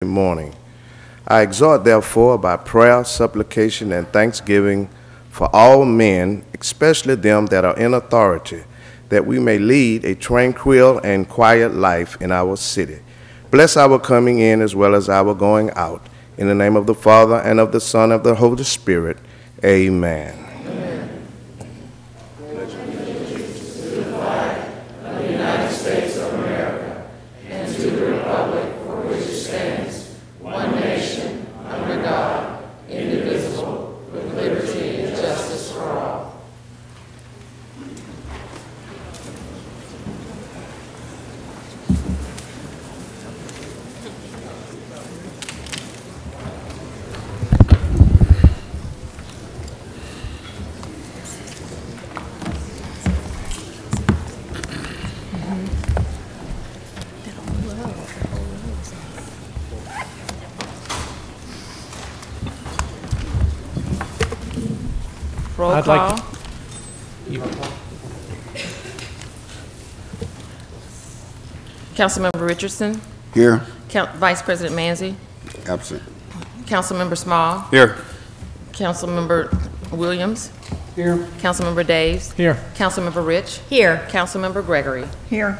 morning. I exhort, therefore, by prayer, supplication, and thanksgiving for all men, especially them that are in authority, that we may lead a tranquil and quiet life in our city. Bless our coming in as well as our going out. In the name of the Father, and of the Son, and of the Holy Spirit. Amen. Roll call. Councilmember Richardson. Here. Vice President Manzi. Absent. Councilmember Small. Here. Councilmember Williams. Here. Councilmember Daves. Here. Councilmember Rich. Here. Councilmember Gregory. Here.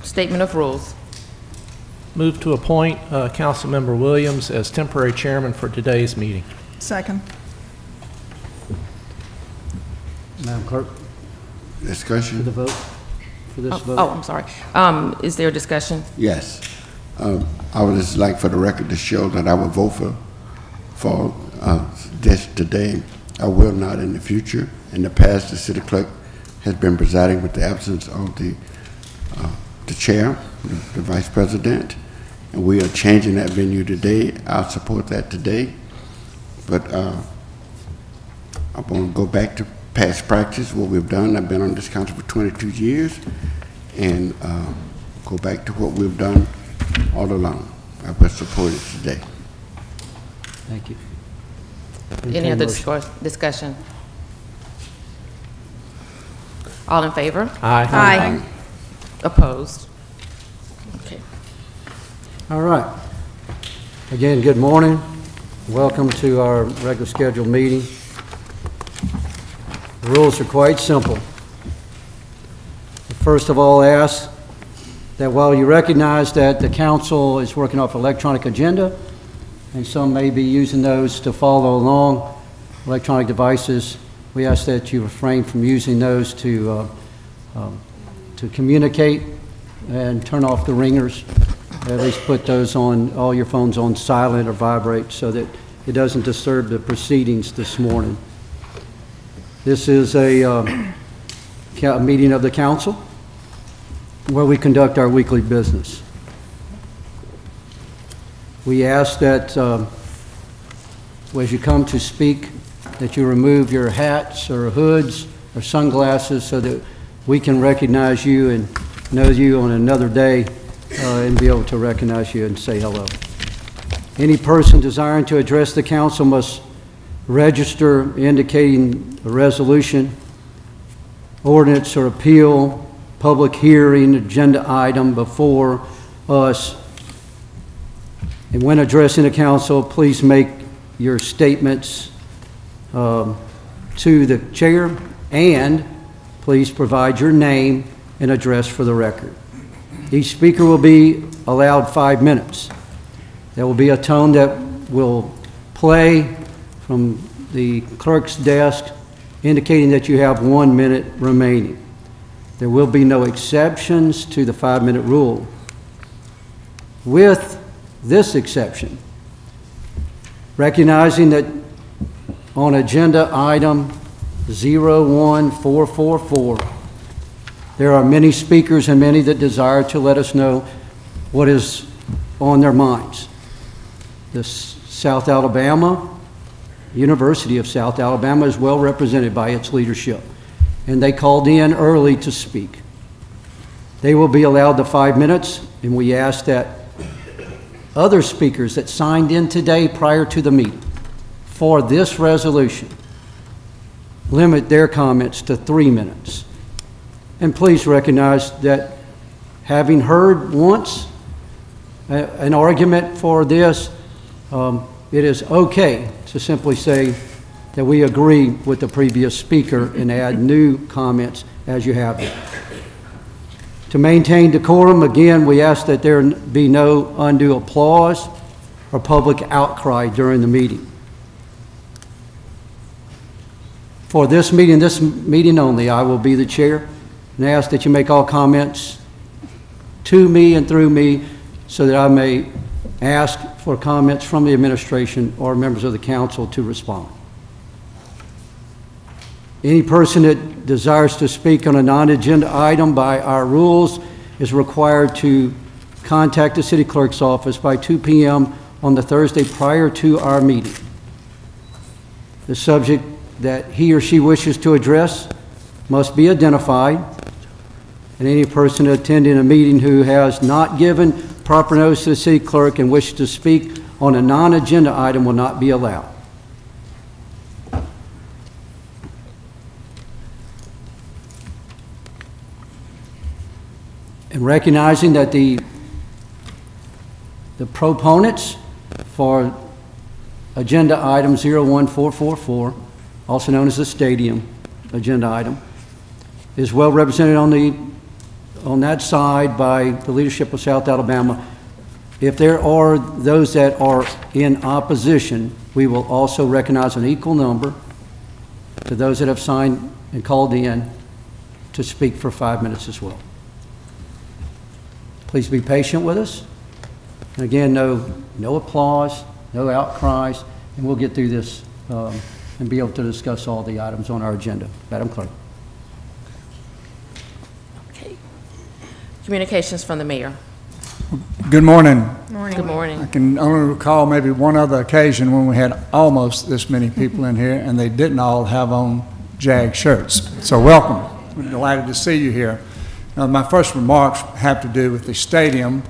Statement of rules. Move to appoint Councilmember Williams as temporary chairman for today's meeting. Second. Madam Clerk, Discussion? for the vote, for this vote. Oh, I'm sorry. Is there a discussion? Yes. I would just like for the record to show that I will vote for this today. I will not in the future. In the past, the city clerk has been presiding with the absence of the chair, the vice president, and we are changing that venue today. I'll support that today, but I want to go back to past practice, what we've done. I've been on this council for 22 years, and go back to what we've done all along. I will support it today. Thank you. Any other discussion? All in favor? Aye. Aye. Opposed? Okay. All right. Again, good morning. Welcome to our regular scheduled meeting. The rules are quite simple. First of all, ask that while you recognize that the council is working off electronic agenda, and some may be using those to follow along, electronic devices, we ask that you refrain from using those to communicate, and turn off the ringers. At least put those on, all your phones on silent or vibrate, so that it doesn't disturb the proceedings this morning. This is a meeting of the council where we conduct our weekly business. We ask that as you come to speak, that you remove your hats or hoods or sunglasses so that we can recognize you and know you on another day and be able to recognize you and say hello. Any person desiring to address the council must register indicating a resolution, ordinance, or appeal, public hearing, agenda item before us. And when addressing the council, please make your statements to the chair, and please provide your name and address for the record. Each speaker will be allowed 5 minutes. There will be a tone that will play from the clerk's desk indicating that you have 1 minute remaining. There will be no exceptions to the 5-minute rule. With this exception, recognizing that on agenda item 01444, there are many speakers and many that desire to let us know what is on their minds. The South Alabama University of South Alabama is well represented by its leadership, and they called in early to speak. They will be allowed the 5 minutes, and we ask that other speakers that signed in today prior to the meeting for this resolution limit their comments to 3 minutes. And please recognize that having heard once an argument for this, it is okay to simply say that we agree with the previous speaker and add new comments as you have it. To maintain decorum, again, we ask that there be no undue applause or public outcry during the meeting. For this meeting only, I will be the chair, and I ask that you make all comments to me and through me so that I may ask for comments from the administration or members of the council to respond. Any person that desires to speak on a non-agenda item by our rules is required to contact the city clerk's office by 2 p.m. on the Thursday prior to our meeting. The subject that he or she wishes to address must be identified, and any person attending a meeting who has not given proper notice to the city clerk and wishes to speak on a non-agenda item will not be allowed. And recognizing that the proponents for agenda item 01444, also known as the stadium agenda item, is well represented on that side by the leadership of South Alabama. If there are those that are in opposition, we will also recognize an equal number to those that have signed and called in to speak for 5 minutes as well. Please be patient with us. And again, no applause, no outcries, and we'll get through this and be able to discuss all the items on our agenda. Madam Clerk. Okay. Communications from the mayor. Good morning. Good morning. I can only recall maybe one other occasion when we had almost this many people in here and they didn't all have on JAG shirts. So welcome. We're delighted to see you here. Now, my first remarks have to do with the stadium,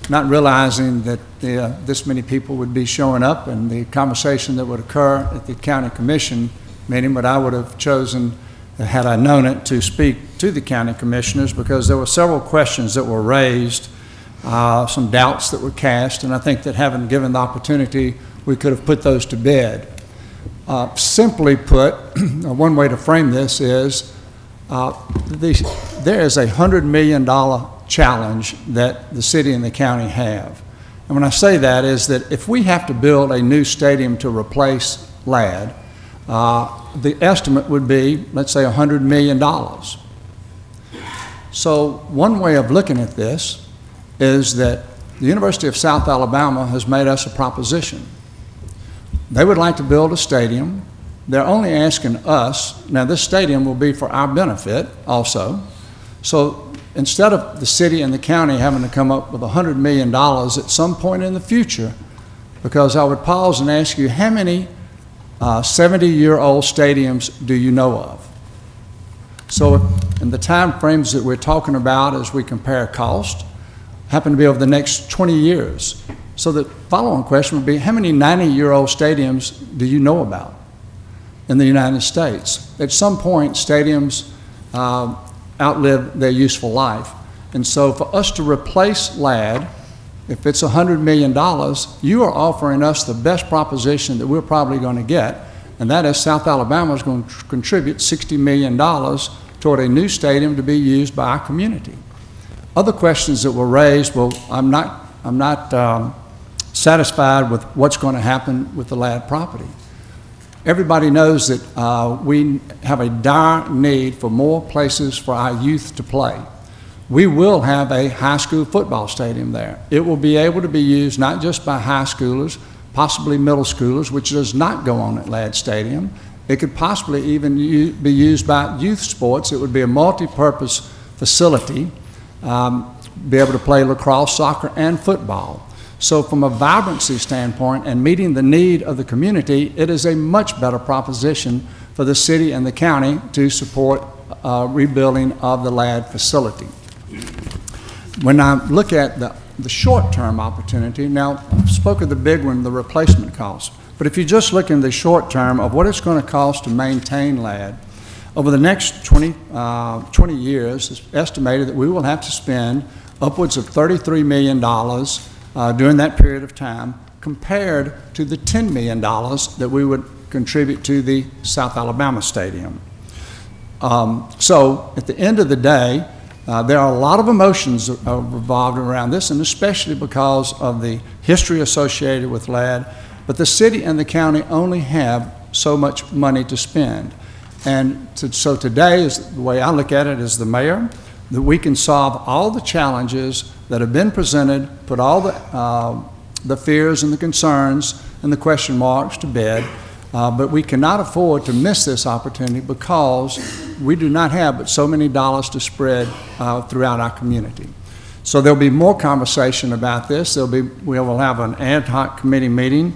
not realizing that this many people would be showing up and the conversation that would occur at the county commission meeting, but I would have chosen, had I known it, to speak to the county commissioners because there were several questions that were raised, some doubts that were cast, and I think that having given the opportunity, we could have put those to bed. Simply put, one way to frame this is there is a $100 million challenge that the city and the county have. And when I say that is that if we have to build a new stadium to replace LAD, the estimate would be, let's say, $100 million. So one way of looking at this is that the University of South Alabama has made us a proposition. They would like to build a stadium. They're only asking us, now this stadium will be for our benefit also, so instead of the city and the county having to come up with $100 million at some point in the future, because I would pause and ask you, how many 70-year-old stadiums do you know of? So in the time frames that we're talking about as we compare cost, happen to be over the next 20 years. So the following question would be, how many 90-year-old stadiums do you know about in the United States? At some point, stadiums outlive their useful life. And so for us to replace LAD, if it's $100 million, you are offering us the best proposition that we're probably going to get, and that is South Alabama is going to contribute $60 million toward a new stadium to be used by our community. Other questions that were raised, well, I'm not satisfied with what's going to happen with the LAD property. Everybody knows that we have a dire need for more places for our youth to play. We will have a high school football stadium there. It will be able to be used not just by high schoolers, possibly middle schoolers, which does not go on at LAD Stadium. It could possibly even be used by youth sports. It would be a multi-purpose facility, be able to play lacrosse, soccer, and football. So from a vibrancy standpoint and meeting the need of the community, it is a much better proposition for the city and the county to support rebuilding of the LAD facility. When I look at the short-term opportunity, now I spoke of the big one, the replacement cost, but if you just look in the short term of what it's going to cost to maintain LAD, over the next 20 years, it's estimated that we will have to spend upwards of $33 million during that period of time compared to the $10 million that we would contribute to the South Alabama Stadium. So at the end of the day, there are a lot of emotions revolved around this, and especially because of the history associated with LAD. But the city and the county only have so much money to spend. And so today, is the way I look at it as the mayor, that we can solve all the challenges that have been presented, put all the fears and the concerns and the question marks to bed, but we cannot afford to miss this opportunity because we do not have but so many dollars to spread throughout our community. So there'll be more conversation about this. We will have an ad hoc committee meeting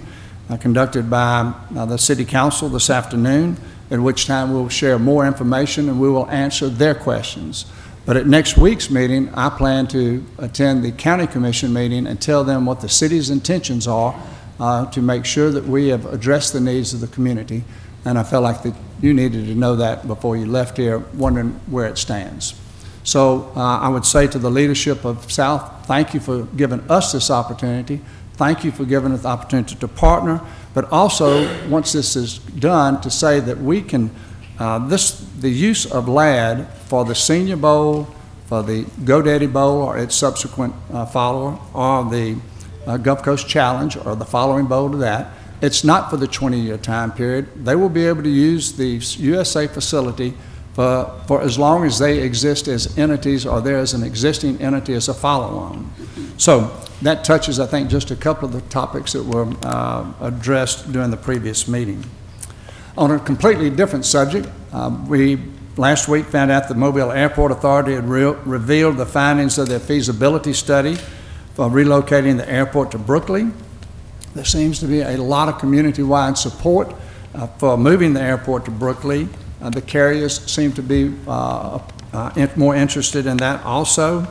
conducted by the City Council this afternoon, at which time we'll share more information and we will answer their questions. But at next week's meeting, I plan to attend the County Commission meeting and tell them what the city's intentions are to make sure that we have addressed the needs of the community. And I felt like that you needed to know that before you left here, wondering where it stands. So I would say to the leadership of South, thank you for giving us this opportunity. Thank you for giving us the opportunity to partner, but also, once this is done, to say that we can, the use of LAD for the Senior Bowl, for the GoDaddy Bowl or its subsequent follower, or the Gulf Coast Challenge or the following bowl to that, it's not for the 20-year time period. They will be able to use the USA facility for as long as they exist as entities or there is an existing entity as a follow-on. So that touches, I think, just a couple of the topics that were addressed during the previous meeting. On a completely different subject, we last week found out the Mobile Airport Authority had revealed the findings of their feasibility study for relocating the airport to Brooklyn. There seems to be a lot of community-wide support for moving the airport to Brooklyn. The carriers seem to be more interested in that also.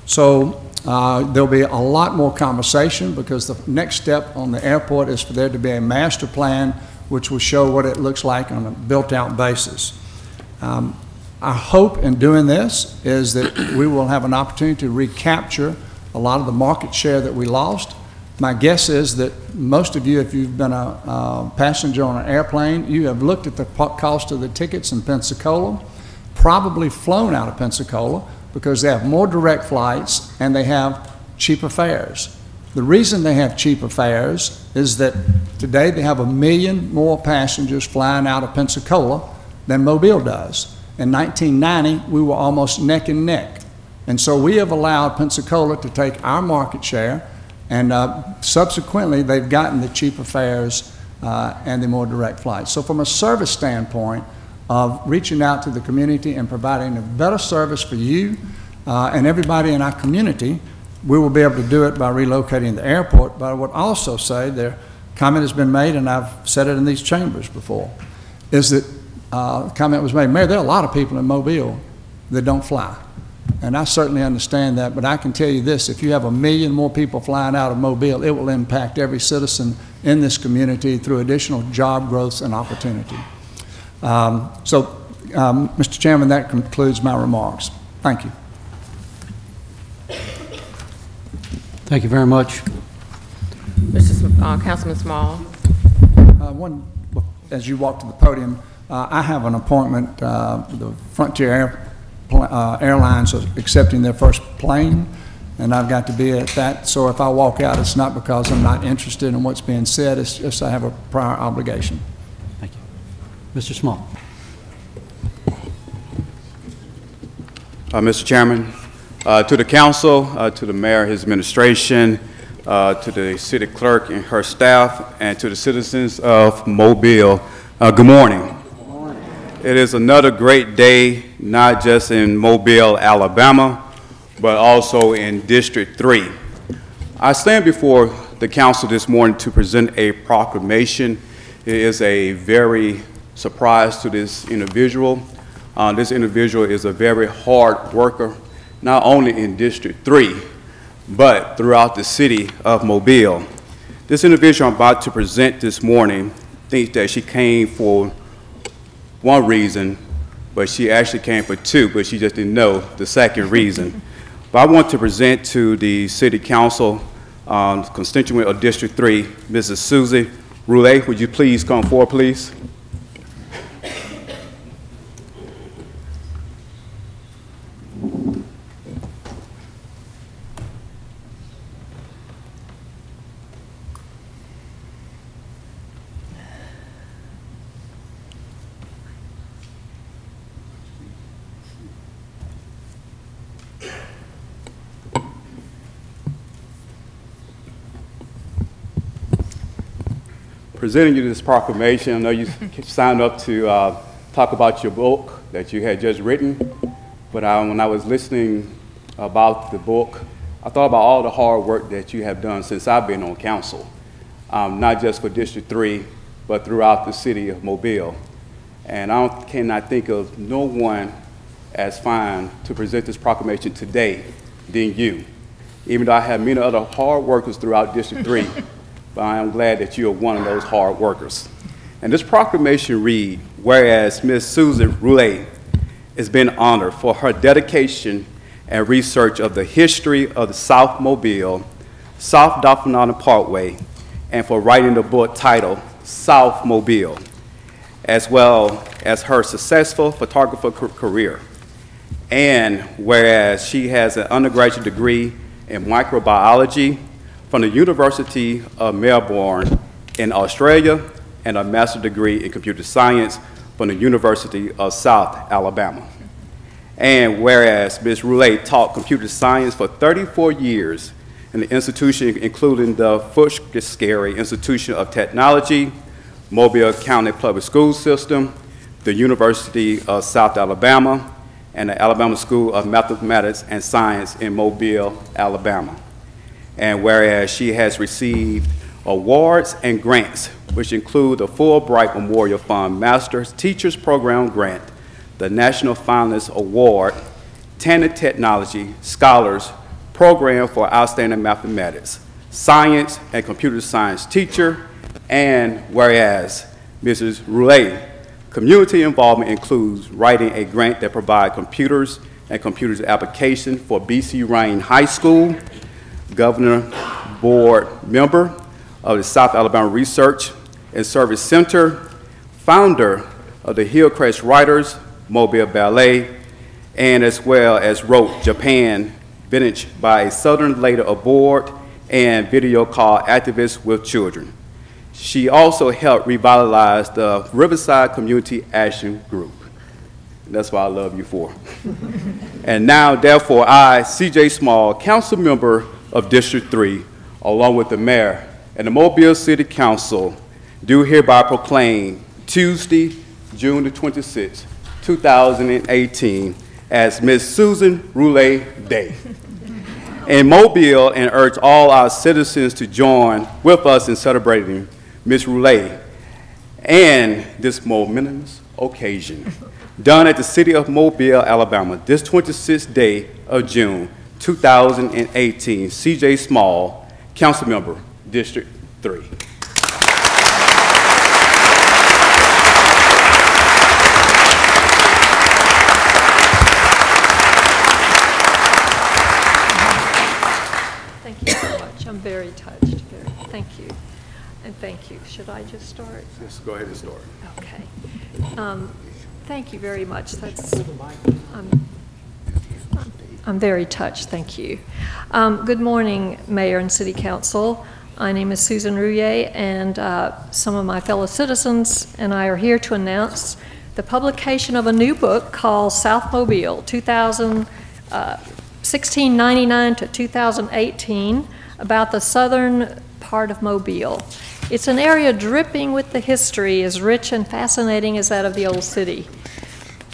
So there'll be a lot more conversation because the next step on the airport is for there to be a master plan which will show what it looks like on a built-out basis. Our hope in doing this is that we will have an opportunity to recapture a lot of the market share that we lost. My guess is that most of you, if you've been a passenger on an airplane, you have looked at the cost of the tickets in Pensacola, probably flown out of Pensacola because they have more direct flights and they have cheaper fares. The reason they have cheaper fares is that today they have 1 million more passengers flying out of Pensacola than Mobile does. In 1990, we were almost neck and neck. And so we have allowed Pensacola to take our market share, and subsequently they've gotten the cheaper fares and the more direct flights. So from a service standpoint of reaching out to the community and providing a better service for you and everybody in our community, we will be able to do it by relocating the airport. But I would also say, their comment has been made, and I've said it in these chambers before, is that comment was made, Mayor, there are a lot of people in Mobile that don't fly. And I certainly understand that, but I can tell you this, if you have 1 million more people flying out of Mobile, it will impact every citizen in this community through additional job growth and opportunity. Mr. Chairman, that concludes my remarks. Thank you. Thank you very much. Councilman Small. As you walk to the podium, I have an appointment, the Frontier Airlines are accepting their first plane, and I've got to be at that. So if I walk out, it's not because I'm not interested in what's being said, it's just I have a prior obligation. Thank you. Mr. Small. Mr. Chairman, to the council, to the mayor, his administration, to the city clerk and her staff, and to the citizens of Mobile, good morning. It is another great day, not just in Mobile, Alabama, but also in District 3. I stand before the council this morning to present a proclamation. It is a very surprise to this individual. This individual is a very hard worker, not only in District 3, but throughout the city of Mobile. This individual I'm about to present this morning thinks that she came for one reason, but she actually came for two, but she just didn't know the second reason. But I want to present to the city council constituent of District 3, Mrs. Susie Roulet. Would you please come forward, please? Presenting you this proclamation. I know you signed up to talk about your book that you had just written, but when I was listening about the book, I thought about all the hard work that you have done since I've been on council, not just for District 3, but throughout the city of Mobile. And I cannot think of no one as fine to present this proclamation today than you, even though I have many other hard workers throughout District 3. But I am glad that you are one of those hard workers. And this proclamation reads, whereas Ms. Susan Roulet has been honored for her dedication and research of the history of the South Mobile, South Dauphin Parkway, and for writing the book titled South Mobile, as well as her successful photographer career. And whereas she has an undergraduate degree in microbiology from the University of Melbourne in Australia, and a master's degree in computer science from the University of South Alabama. And whereas Ms. Roulet taught computer science for 34 years in the institution, including the Footscray Institution of Technology, Mobile County Public School System, the University of South Alabama, and the Alabama School of Mathematics and Science in Mobile, Alabama. And whereas she has received awards and grants, which include the Fulbright Memorial Fund Master's Teachers Program Grant, the National Finalist Award, Tanner Technology Scholars Program for Outstanding Mathematics, Science and Computer Science Teacher, and whereas Mrs. Roulet, community involvement includes writing a grant that provides computers and computers application for BC Rain High School, Governor Board member of the South Alabama Research and Service Center, founder of the Hillcrest Writers, Mobile Ballet, and as well as wrote Japan Vintage by a Southern Later Aboard and video called Activists with Children. She also helped revitalize the Riverside Community Action Group. And that's what I love you for. And now, therefore, I, C.J. Small, council member of District 3, along with the mayor and the Mobile City Council, do hereby proclaim Tuesday, June the 26th, 2018, as Ms. Susan Roulet Day in Mobile, and urge all our citizens to join with us in celebrating Ms. Roulet and this momentous occasion done at the city of Mobile, Alabama, this 26th day of June, 2018. C.J. Small, council member, District 3. Thank you so much. I'm very touched. Thank you. And thank you. Should I just start? Yes, go ahead and start. Okay. Thank you very much. I'm very touched. Thank you. Good morning, Mayor and City Council. My name is Susan Roulet, and some of my fellow citizens and I are here to announce the publication of a new book called South Mobile, 1699 to 2018, about the southern part of Mobile. It's an area dripping with the history, as rich and fascinating as that of the old city.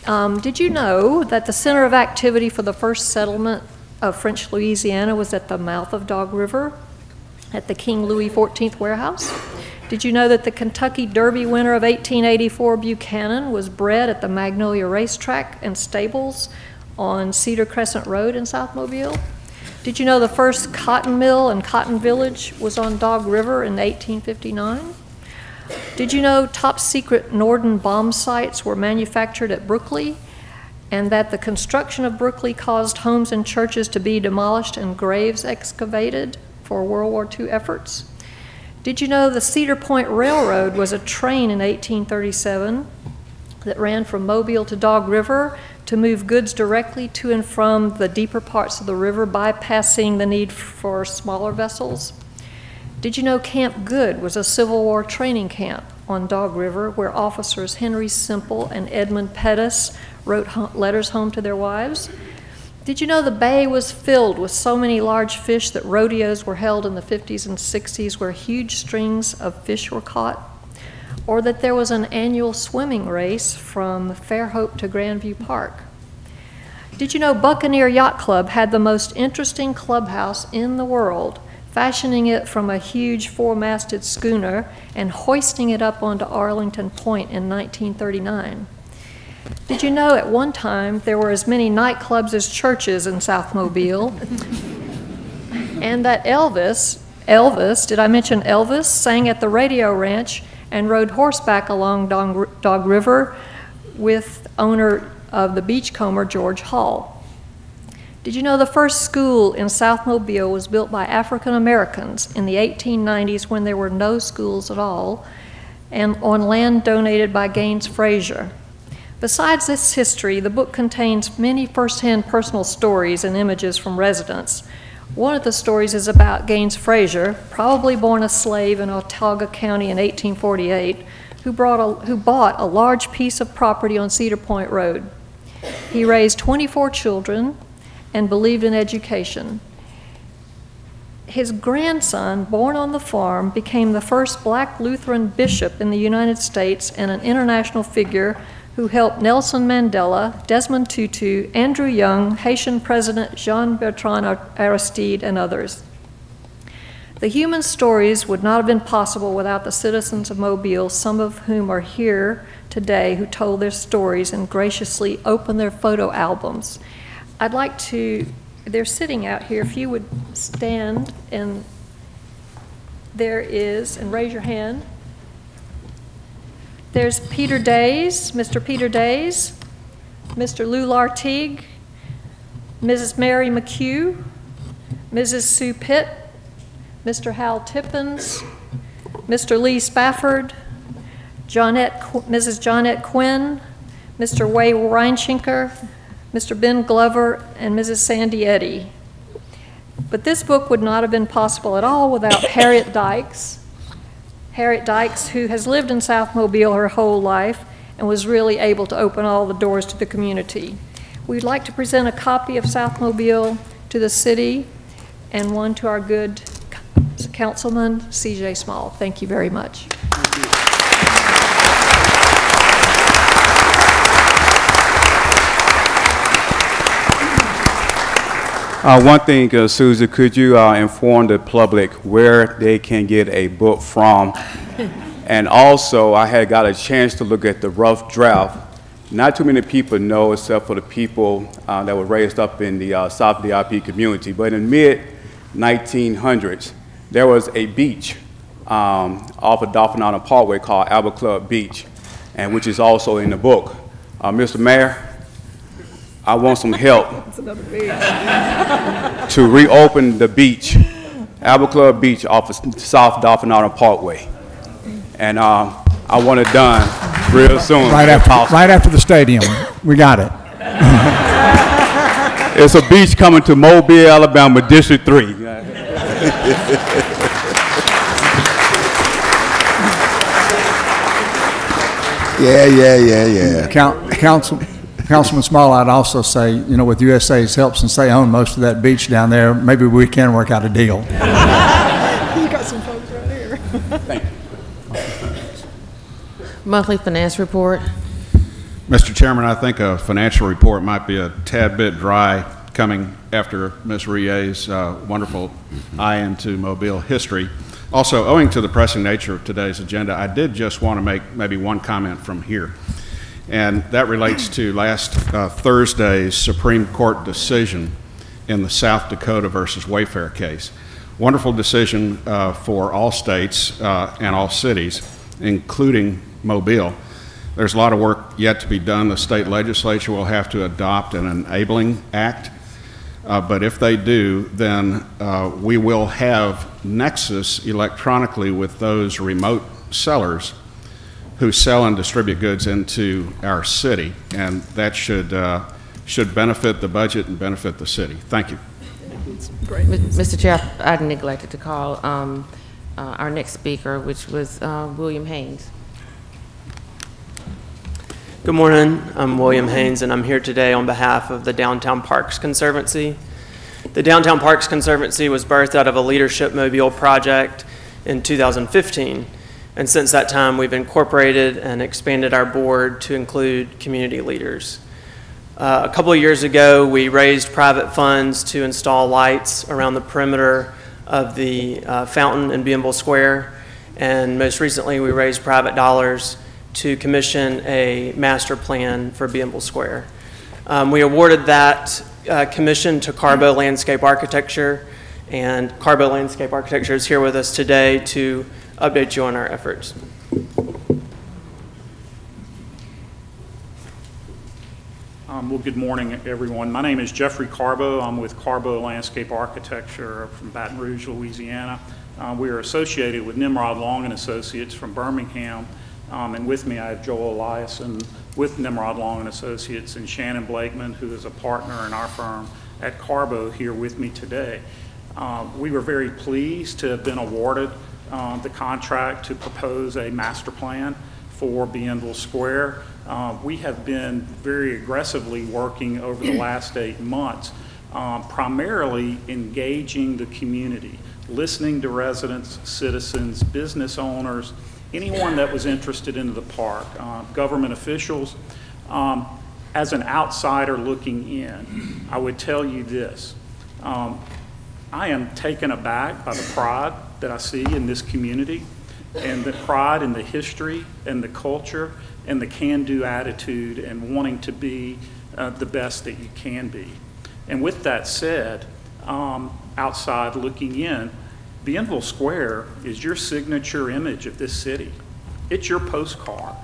Did you know that the center of activity for the first settlement of French Louisiana was at the mouth of Dog River at the King Louis XIV warehouse? Did you know that the Kentucky Derby winner of 1884, Buchanan, was bred at the Magnolia Racetrack and Stables on Cedar Crescent Road in South Mobile? Did you know the first cotton mill and cotton village was on Dog River in 1859? Did you know top secret Norden bomb sites were manufactured at Brookley, and that the construction of Brookley caused homes and churches to be demolished and graves excavated? for World War II efforts? Did you know the Cedar Point Railroad was a train in 1837 that ran from Mobile to Dog River to move goods directly to and from the deeper parts of the river, bypassing the need for smaller vessels? Did you know Camp Good was a Civil War training camp on Dog River where officers Henry Semple and Edmund Pettus wrote letters home to their wives? Did you know the bay was filled with so many large fish that rodeos were held in the 50s and 60s where huge strings of fish were caught? Or that there was an annual swimming race from Fairhope to Grandview Park? Did you know Buccaneer Yacht Club had the most interesting clubhouse in the world, fashioning it from a huge four-masted schooner and hoisting it up onto Arlington Point in 1939? Did you know at one time there were as many nightclubs as churches in South Mobile? And that Elvis, did I mention Elvis, sang at the Radio Ranch and rode horseback along Dog River with owner of the Beachcomber, George Hall? Did you know the first school in South Mobile was built by African Americans in the 1890s when there were no schools at all, and on land donated by Gaines Frazier? Besides this history, the book contains many first-hand personal stories and images from residents. One of the stories is about Gaines Frazier, probably born a slave in Autauga County in 1848, who bought a large piece of property on Cedar Point Road. He raised 24 children and believed in education. His grandson, born on the farm, became the first black Lutheran bishop in the United States and an international figure who helped Nelson Mandela, Desmond Tutu, Andrew Young, Haitian President Jean-Bertrand Aristide, and others. The human stories would not have been possible without the citizens of Mobile, some of whom are here today, who told their stories and graciously opened their photo albums. I'd like to, they're sitting out here, if you would stand, and there is, and raise your hand. There's Peter Days, Mr. Peter Days, Mr. Lou Lartigue, Mrs. Mary McHugh, Mrs. Sue Pitt, Mr. Hal Tippins, Mr. Lee Spafford, Mrs. Johnette Quinn, Mr. Way Reinchinker, Mr. Ben Glover, and Mrs. Sandy Eddy. But this book would not have been possible at all without Harriet Dykes. Harriet Dykes, who has lived in South Mobile her whole life and was really able to open all the doors to the community. We'd like to present a copy of South Mobile to the city and one to our good Councilman, C.J. Small. Thank you very much. One thing, Susan, could you inform the public where they can get a book from? And also, I had got a chance to look at the rough draft. Not too many people know, except for the people that were raised up in the South DIP community, but in mid-1900s, there was a beach off of Dolphin Island Parkway called Albert Club Beach, and which is also in the book. Mr. Mayor, I want some help to reopen the beach, Albert Club Beach off of South Dolphin Island Parkway. And I want it done real soon. Right after the stadium. We got it. It's a beach coming to Mobile, Alabama, District 3. Yeah. Councilman Small, I'd also say, you know, with USA's help, since they own most of that beach down there, maybe we can work out a deal. You got some folks right here. Thank you. Monthly finance report. Mr. Chairman, I think a financial report might be a tad bit dry coming after Ms. Rie's wonderful eye into Mobile history. Also, owing to the pressing nature of today's agenda, I did just want to make maybe one comment from here. And that relates to last Thursday's Supreme Court decision in the South Dakota versus Wayfair case. Wonderful decision for all states and all cities, including Mobile. There's a lot of work yet to be done. The state legislature will have to adopt an enabling act But if they do, then we will have nexus electronically with those remote sellers who sell and distribute goods into our city, and that should benefit the budget and benefit the city. Thank you. Mr. Chair, I neglected to call our next speaker, which was William Haynes. Good morning. I'm William Haynes, and I'm here today on behalf of the Downtown Parks Conservancy. The Downtown Parks Conservancy was birthed out of a leadership Mobile project in 2015, and since that time we've incorporated and expanded our board to include community leaders. A couple of years ago, we raised private funds to install lights around the perimeter of the fountain in Bienville Square, and most recently we raised private dollars to commission a master plan for Bienville Square. We awarded that commission to Carbo Landscape Architecture, and Carbo Landscape Architecture is here with us today to update you on our efforts. Well, good morning, everyone. My name is Jeffrey Carbo. I'm with Carbo Landscape Architecture from Baton Rouge, Louisiana. We are associated with Nimrod Long and Associates from Birmingham. And with me, I have Joel Eliason with Nimrod Long and Associates, and Shannon Blakeman, who is a partner in our firm at Carbo, here with me today. We were very pleased to have been awarded the contract to propose a master plan for Bienville Square. We have been very aggressively working over the last 8 months, primarily engaging the community, listening to residents, citizens, business owners, anyone that was interested in the park, government officials. As an outsider looking in, I would tell you this. I am taken aback by the pride that I see in this community, and the pride in the history and the culture and the can-do attitude and wanting to be the best that you can be. And with that said, outside looking in, Bienville Square is your signature image of this city. It's your postcard.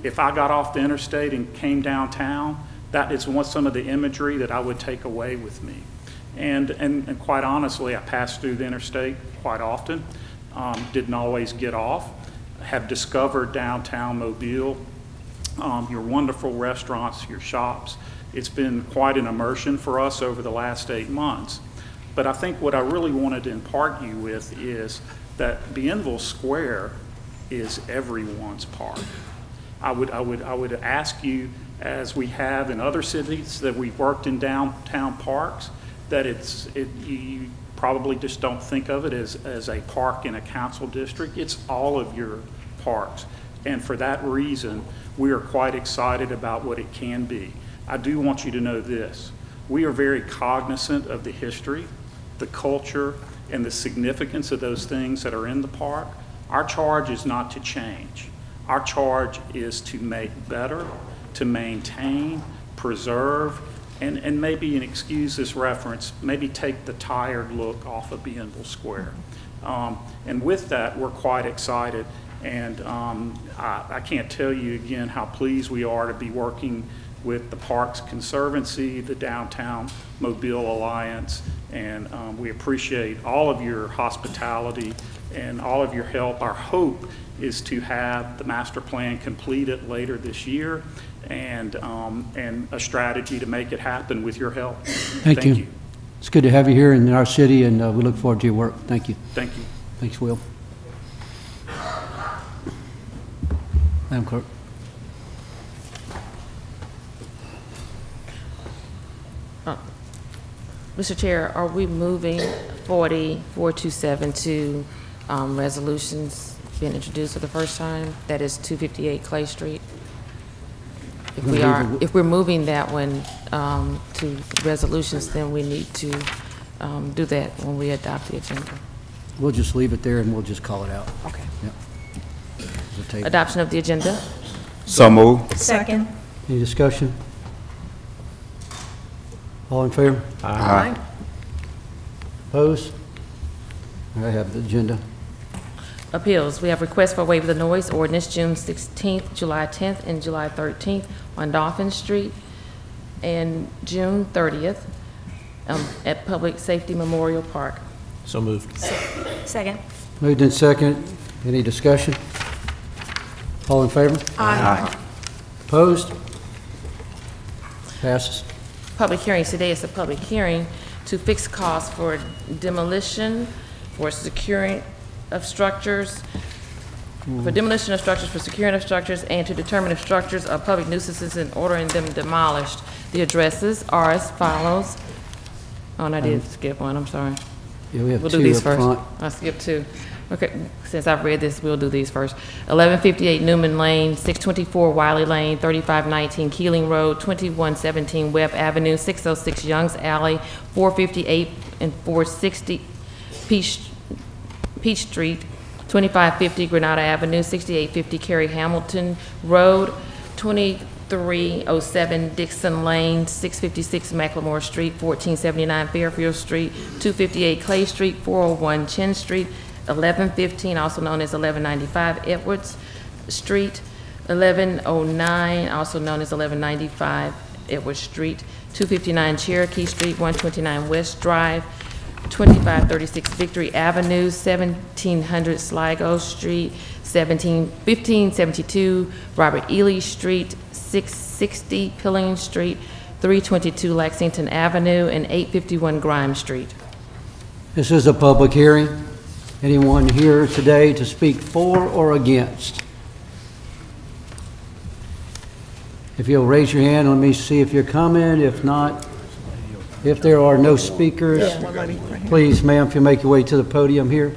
If I got off the interstate and came downtown, that is some of the imagery that I would take away with me. And quite honestly, I pass through the interstate quite often, didn't always get off, have discovered downtown Mobile, your wonderful restaurants, your shops. It's been quite an immersion for us over the last 8 months. But I think what I really wanted to impart you with is that Bienville Square is everyone's park. I would ask you, as we have in other cities that we've worked in downtown parks, that you probably just don't think of it as a park in a council district. It's all of your parks. And for that reason, we are quite excited about what it can be. I do want you to know this. We are very cognizant of the history, the culture, and the significance of those things that are in the park. Our charge is not to change. Our charge is to make better, to maintain, preserve, and maybe, and excuse this reference, maybe take the tired look off of Bienville Square. And with that, we're quite excited. And I can't tell you again how pleased we are to be working with the Parks Conservancy, the Downtown Mobile Alliance, and we appreciate all of your hospitality and all of your help. Our hope is to have the master plan completed later this year, and a strategy to make it happen with your help. Thank you. It's good to have you here in our city, and we look forward to your work. Thank you. Thank you. Thanks, Will. Madam Clerk. Mr. Chair, are we moving 40427 to resolutions being introduced for the first time? That is 258 Clay Street. If we're moving that one to resolutions, then we need to do that when we adopt the agenda. We'll just leave it there and we'll just call it out. Okay. Yep. Adoption of the agenda. So moved. Second. Any discussion? All in favor? Aye. Opposed? I have the agenda. Appeals. We have requests for waiver of the noise ordinance June 16th, July 10th, and July 13th on Dauphin Street, and June 30th. at Public Safety Memorial Park. So moved. Second. Moved in second. Any discussion? All in favor? Aye. Opposed? Passes. Public hearings today is a public hearing to fix costs for demolition, for securing of structures, for demolition of structures, for securing of structures, and to determine if structures are public nuisances and ordering them demolished. The addresses are as follows. Oh, and I did skip one, I'm sorry. Yeah, we have We'll two do these up first. front. I skipped two. Okay, since I've read this, we'll do these first. 1158 Newman Lane, 624 Wiley Lane, 3519 Keeling Road, 2117 Webb Avenue, 606 Youngs Alley, 458 and 460 Peach Street, 2550 Granada Avenue, 6850 Cary Hamilton Road, 2307 Dixon Lane, 656 McLemore Street, 1479 Fairfield Street, 258 Clay Street, 401 Chin Street, 1115, also known as 1195 Edwards Street, 1109, also known as 1195 Edwards Street, 259 Cherokee Street, 129 West Drive, 2536 Victory Avenue, 1700 Sligo Street, 1572 Robert Ely Street, 660 Pilling Street, 322 Lexington Avenue, and 851 Grimes Street. This is a public hearing. Anyone here today to speak for or against? If you'll raise your hand, let me see if you're coming. If not, if there are no speakers, please, ma'am, if you make your way to the podium here.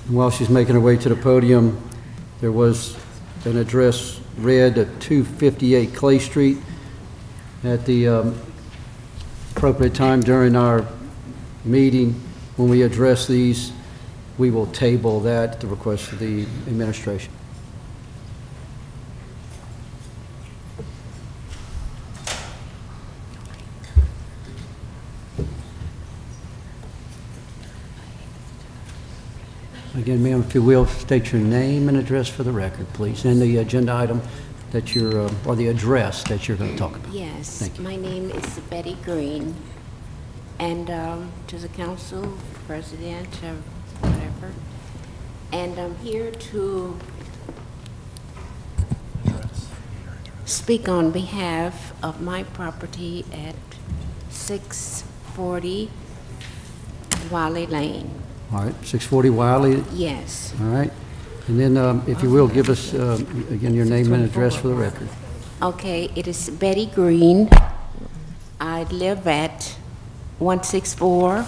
And while she's making her way to the podium, there was an address read at 258 Clay Street. At the appropriate time during our meeting, when we address these, we will table that at the request of the administration. Again, ma'am, if you will, state your name and address for the record, please, and the agenda item that you're, or the address that you're going to talk about. Yes, Thank you. my name is Betty Green, and to the council, president, or whatever, and I'm here to speak on behalf of my property at 640 Wiley Lane. All right, 640 Wiley. Yes. All right. And then, if you will, give us, again, your name and address for the record. Okay, it is Betty Green. I live at 164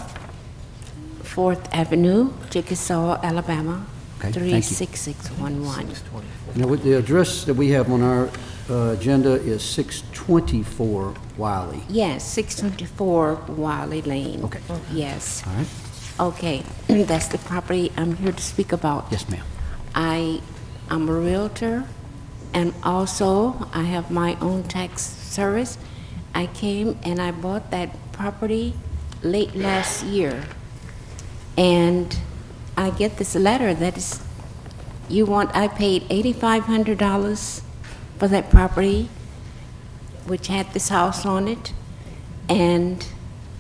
4th Avenue, Chickasaw, Alabama, Okay, thank you. 36611. Now, with the address that we have on our agenda is 624 Wiley. Yes, 624 Wiley Lane. Okay. Yes. All right. Okay, that's the property I'm here to speak about. Yes, ma'am. I'm a realtor, and also I have my own tax service. I came and I bought that property late last year, and I get this letter that is, I paid $8,500 for that property, which had this house on it, and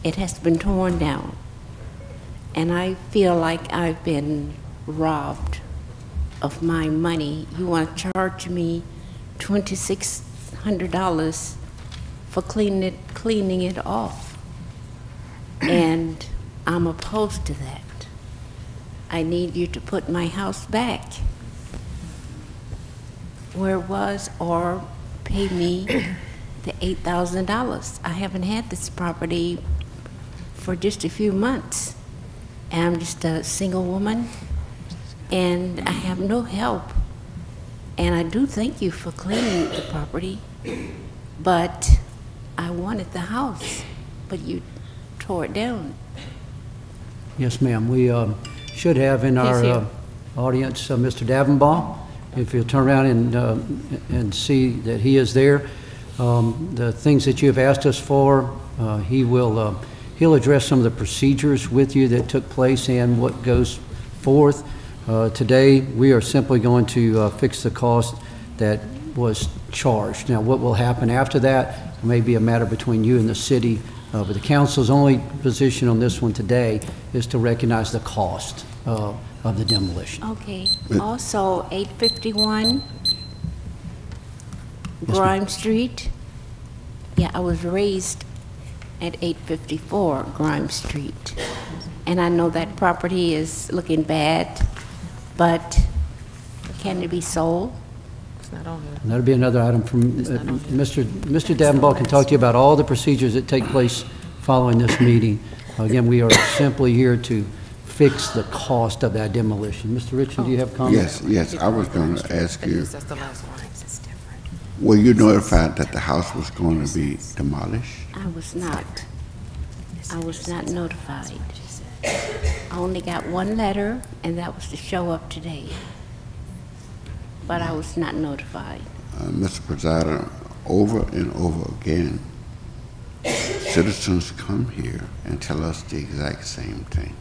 it has been torn down. And I feel like I've been robbed of my money. You want to charge me $2,600 for cleaning it off. And I'm opposed to that. I need you to put my house back where it was, or pay me the $8,000. I haven't had this property for just a few months. And I'm just a single woman, and I have no help. And I do thank you for cleaning the property, but I wanted the house, but you tore it down. Yes, ma'am. We should have in our audience Mr. Davenbaugh. If you'll turn around and see that he is there. The things that you have asked us for, he'll address some of the procedures with you that took place and what goes forth. Today, we are simply going to fix the cost that was charged. Now, what will happen after that may be a matter between you and the city, but the council's only position on this one today is to recognize the cost of the demolition. Okay. Also, 851 Grimes Street. Yeah, I was raised at 854 Grimes Street. And I know that property is looking bad, but can it be sold? It's not on here. And that'll be another item from Mr. Davenport can talk to you about all the procedures that take place following this meeting. Again, we are simply here to fix the cost of that demolition. Mr. Richmond, do you have comments? Yes, I was going to ask you, That's the last one. were you notified that the house was going to be demolished? I was not. I was not notified. I only got one letter, and that was to show up today. But I was not notified. Mr. Presider, over and over again, citizens come here and tell us the exact same thing.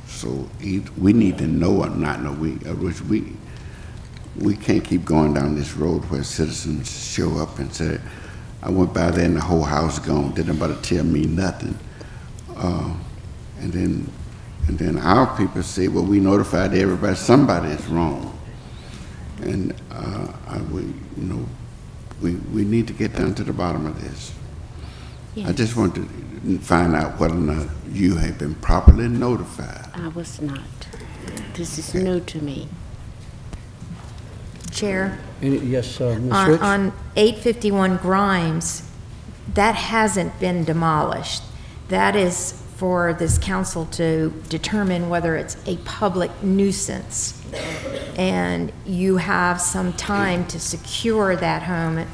So we need to know or not know. We can't keep going down this road where citizens show up and say, I went by there and the whole house gone, didn't nobody tell me nothing. And then our people say, well, we notified everybody, somebody is wrong. And we need to get down to the bottom of this. Yes. I just want to find out whether or not you have been properly notified. I was not. This is new to me. Chair, Yes, Ms. Rich? on 851 Grimes, that hasn't been demolished. That is for this council to determine whether it's a public nuisance. And you have some time to secure that home.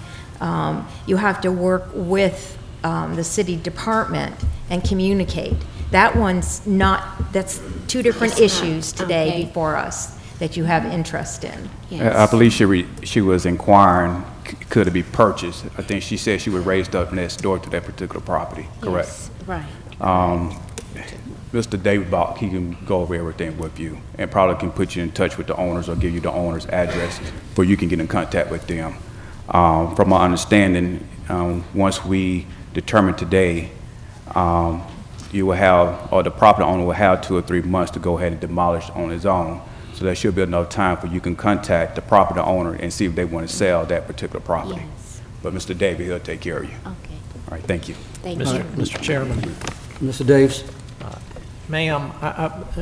You have to work with the city department and communicate. That one's not, that's two different issues today Okay. before us that you have interest in. Yes. I believe she was inquiring, could it be purchased? I think she said she was raised up next door to that particular property, correct? Yes, right. Mr. David Bach, he can go over everything with you and probably can put you in touch with the owners or give you the owner's address where you can get in contact with them. From my understanding, once we determine today, you will have, or the property owner will have 2 or 3 months to go ahead and demolish on his own. So there should be enough time for you can contact the property owner and see if they want to sell that particular property. Yes. But Mr. David, he'll take care of you. Okay. All right, thank you. Thank you. Mr. Chairman. Mr. Davis? Ma'am,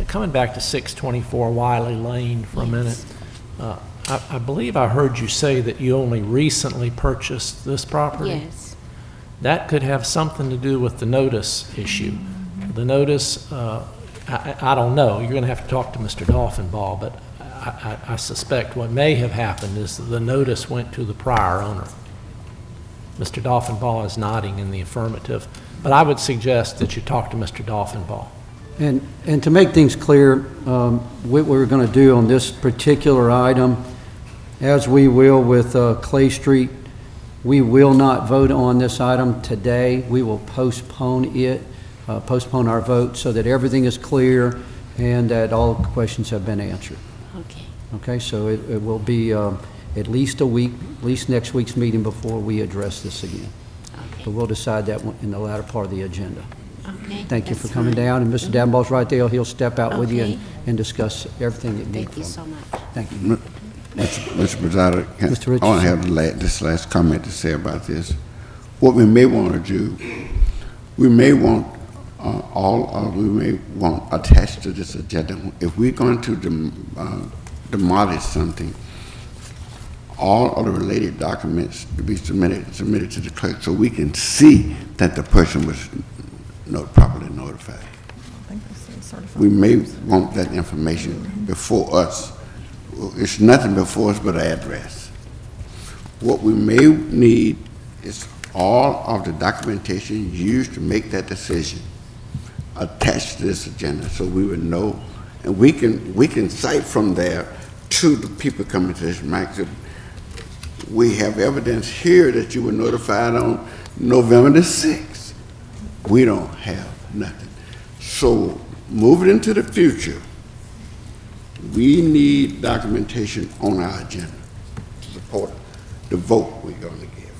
coming back to 624 Wiley Lane for a minute, I believe I heard you say that you only recently purchased this property? Yes. That could have something to do with the notice issue. The notice, I don't know, you're going to have to talk to Mr. Dolphinball, but I suspect what may have happened is that the notice went to the prior owner. Mr. Dolphinball is nodding in the affirmative, but I would suggest that you talk to Mr. Dolphinball. And to make things clear, what we're going to do on this particular item, as we will with Clay Street, we will not vote on this item today. We will postpone it, postpone our vote so that everything is clear and that all questions have been answered. Okay. Okay, so it will be at least a week, at least next week's meeting before we address this again. Okay. But we'll decide that one in the latter part of the agenda. Okay. Thank you That's for coming fine. down, and Mr. Davenport's right there. He'll step out with you Okay. and discuss everything that needs. Thank you so much. Thank you. Mr. Presider, Mr. I want to have this last comment to say about this. What we may want to do, we may want we may want attached to this agenda, if we're going to demolish something, all of the related documents to be submitted to the clerk so we can see that the person was properly notified. We may want that information before us. It's nothing before us but an address. What we may need is all of the documentation used to make that decision attached to this agenda so we would know, and we can cite from there to the people coming to this matter. We have evidence here that you were notified on November the 6th. We don't have nothing. So moving into the future, we need documentation on our agenda to support it. the vote we're going to give.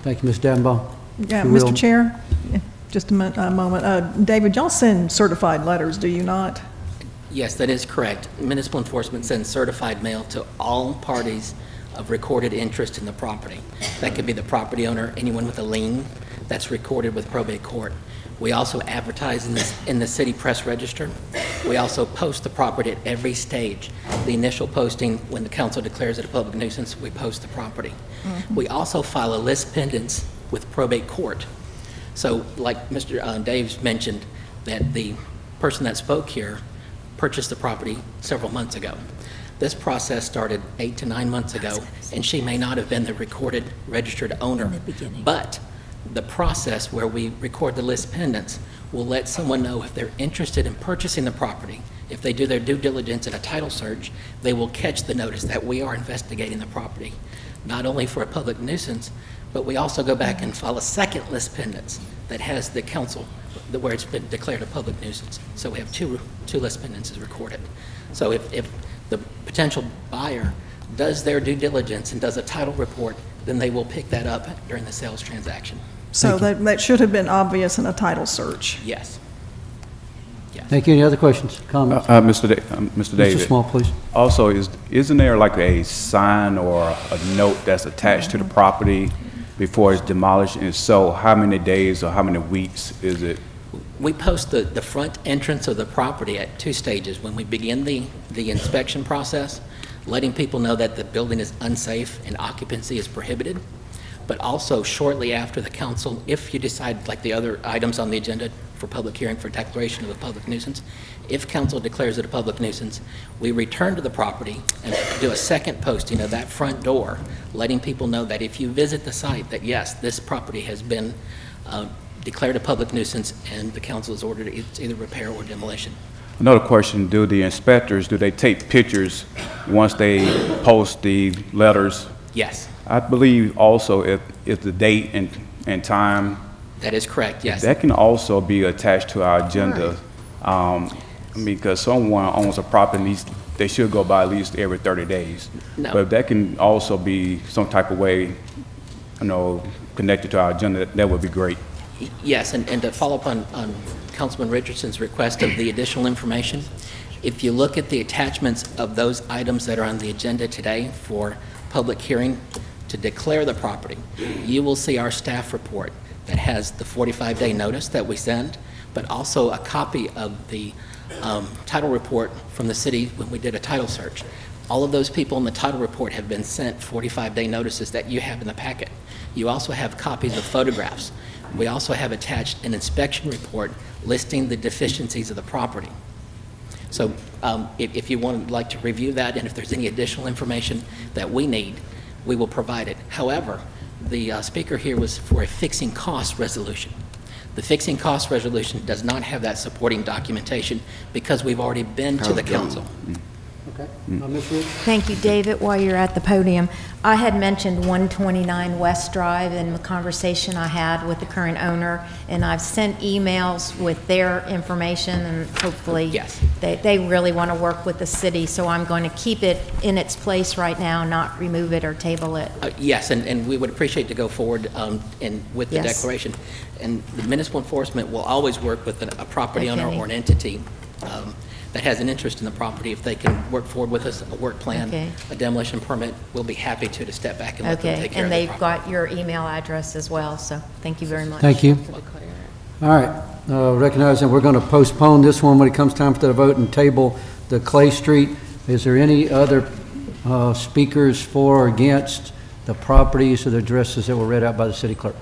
Thank you, Ms. Davenbaugh. Yeah, If you will. Mr. Chair, just a moment. David, y'all send certified letters, do you not? Yes, that is correct. Municipal enforcement sends certified mail to all parties of recorded interest in the property. That could be the property owner, anyone with a lien that's recorded with probate court. We also advertise in the city press register. We also post the property at every stage. The initial posting, when the council declares it a public nuisance, we post the property. We also file a list pendants with probate court. So like Mr. Daves mentioned, that the person that spoke here purchased the property several months ago. This process started 8 to 9 months ago, and she may not have been the recorded registered owner, but the process where we record the list pendants will let someone know if they're interested in purchasing the property. If they do their due diligence in a title search, they will catch the notice that we are investigating the property, not only for a public nuisance, but we also go back and file a second list pendants that has the council, where it's been declared a public nuisance. So we have two list pendants recorded. So if the potential buyer does their due diligence and does a title report, then they will pick that up during the sales transaction. So that should have been obvious in a title search. Yes. Thank you. Any other questions, comments? Mr. David. Mr. Small, please. Also, isn't there like a sign or a note that's attached to the property before it's demolished? And so how many days or how many weeks is it? We post the front entrance of the property at 2 stages. When we begin the inspection process, letting people know that the building is unsafe and occupancy is prohibited, but also shortly after the council, if you decide, like the other items on the agenda for public hearing for declaration of a public nuisance, if council declares it a public nuisance, we return to the property and do a second posting of that front door, letting people know that if you visit the site, that yes, this property has been declared a public nuisance and the council has ordered it's either repair or demolition. Another question, do the inspectors, do they take pictures once they post the letters? Yes. I believe also if the date and time. That is correct, yes. That can also be attached to our agenda. Because someone owns a property, they should go by at least every 30 days. No. But if that can also be some type of way, connected to our agenda, that would be great. Yes, and to follow up on Councilman Richardson's request of the additional information, if you look at the attachments of those items that are on the agenda today for public hearing to declare the property, you will see our staff report that has the 45-day notice that we send, but also a copy of the title report from the city when we did a title search. All of those people in the title report have been sent 45-day notices that you have in the packet. You also have copies of photographs. We also have attached an inspection report listing the deficiencies of the property. So if you would like to review that, and if there's any additional information that we need, we will provide it. However, the speaker here was for a fixing cost resolution. The fixing cost resolution does not have that supporting documentation because we've already been to the council. Okay. Ms. Wood? Thank you, David. While you're at the podium, I had mentioned 129 West Drive in the conversation I had with the current owner, and I've sent emails with their information, and hopefully yes. they really want to work with the city, so I'm going to keep it in its place right now, not remove it or table it. Yes, and we would appreciate to go forward with the Yes. declaration. And the municipal enforcement will always work with a property owner or an entity that has an interest in the property. If they can work forward with us, a work plan, a demolition permit, we'll be happy to step back and let them take care of the property. And they've got your email address as well, so thank you very much. Thank you. All right. Recognizing we're going to postpone this one when it comes time for the vote and table the Clay Street. Is there any other speakers for or against the properties or the addresses that were read out by the city clerk?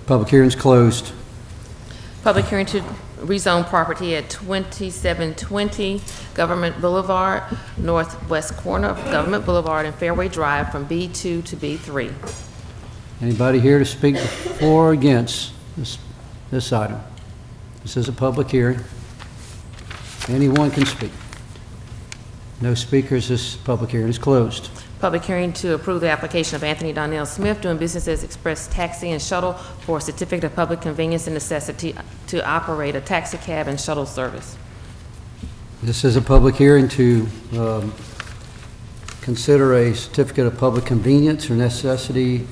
Public hearing's closed. Public hearing to rezone property at 2720 Government Boulevard, northwest corner of Government Boulevard and Fairway Drive from B2 to B3. Anybody here to speak for or against this item? This is a public hearing. Anyone can speak. No speakers. This public hearing is closed. Public hearing to approve the application of Anthony Donnell Smith doing business as Express Taxi and Shuttle for a certificate of public convenience and necessity to operate a taxi cab and shuttle service. This is a public hearing to consider a certificate of public convenience or necessity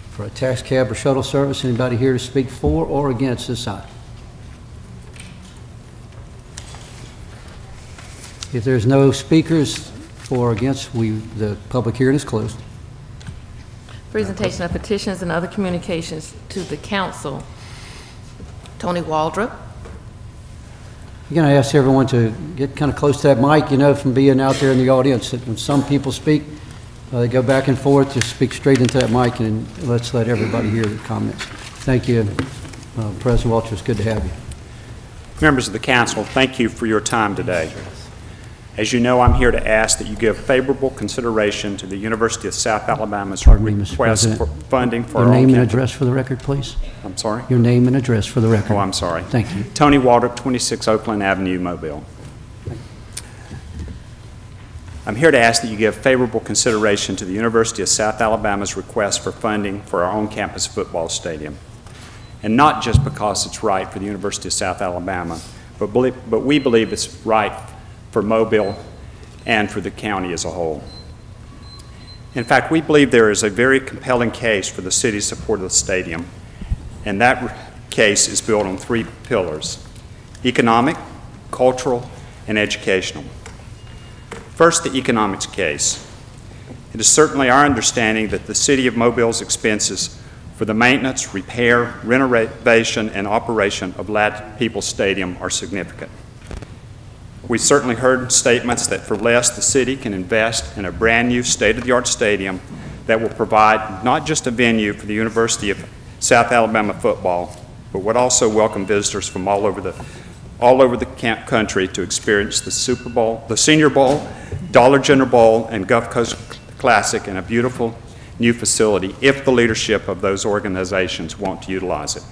for a tax cab or shuttle service. Anybody here to speak for or against this item? If there's no speakers for or against, the public hearing is closed. Presentation of petitions and other communications to the council. Tony Waldrop. You're going to ask everyone to get kind of close to that mic, you know, from being out there in the audience, that when some people speak, they go back and forth, just speak straight into that mic, and let's let everybody hear the comments. Thank you, President Walter. It's good to have you. Members of the council, thank you for your time today. As you know, I'm here to ask that you give favorable consideration to the University of South Alabama's request for funding for our own Your name and campus. address for the record, please. I'm sorry? Your name and address for the record. Oh, I'm sorry. Thank you. Tony Waldrop, 26 Oakland Avenue, Mobile. I'm here to ask that you give favorable consideration to the University of South Alabama's request for funding for our own campus football stadium. And not just because it's right for the University of South Alabama, but we believe it's right for Mobile and for the county as a whole. In fact, we believe there is a very compelling case for the city's support of the stadium, and that case is built on 3 pillars: economic, cultural, and educational. First, the economics case. It is certainly our understanding that the City of Mobile's expenses for the maintenance, repair, renovation, and operation of Ladd Peoples Stadium are significant. We've certainly heard statements that for less, the city can invest in a brand new state-of-the-art stadium that will provide not just a venue for the University of South Alabama football, but would also welcome visitors from all over the country to experience the Super Bowl, the Senior Bowl, Dollar General Bowl, and Gulf Coast Classic in a beautiful new facility if the leadership of those organizations want to utilize it.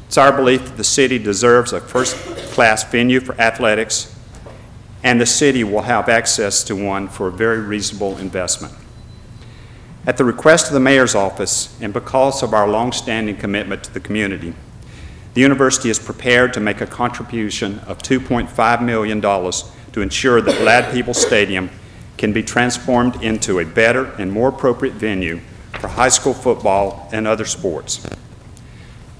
It's our belief that the city deserves a first-class venue for athletics, and the city will have access to one for a very reasonable investment. At the request of the mayor's office, and because of our long-standing commitment to the community, the university is prepared to make a contribution of $2.5 million to ensure that Ladd Peoples Stadium can be transformed into a better and more appropriate venue for high school football and other sports.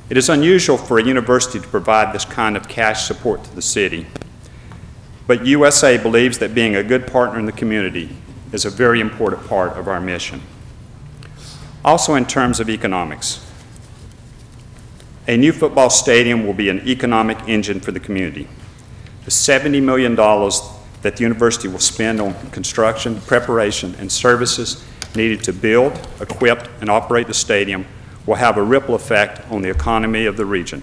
It is unusual for a university to provide this kind of cash support to the city, but USA believes that being a good partner in the community is a very important part of our mission. Also, in terms of economics, a new football stadium will be an economic engine for the community. The $70 million that the university will spend on construction, preparation, and services needed to build, equip, and operate the stadium will have a ripple effect on the economy of the region,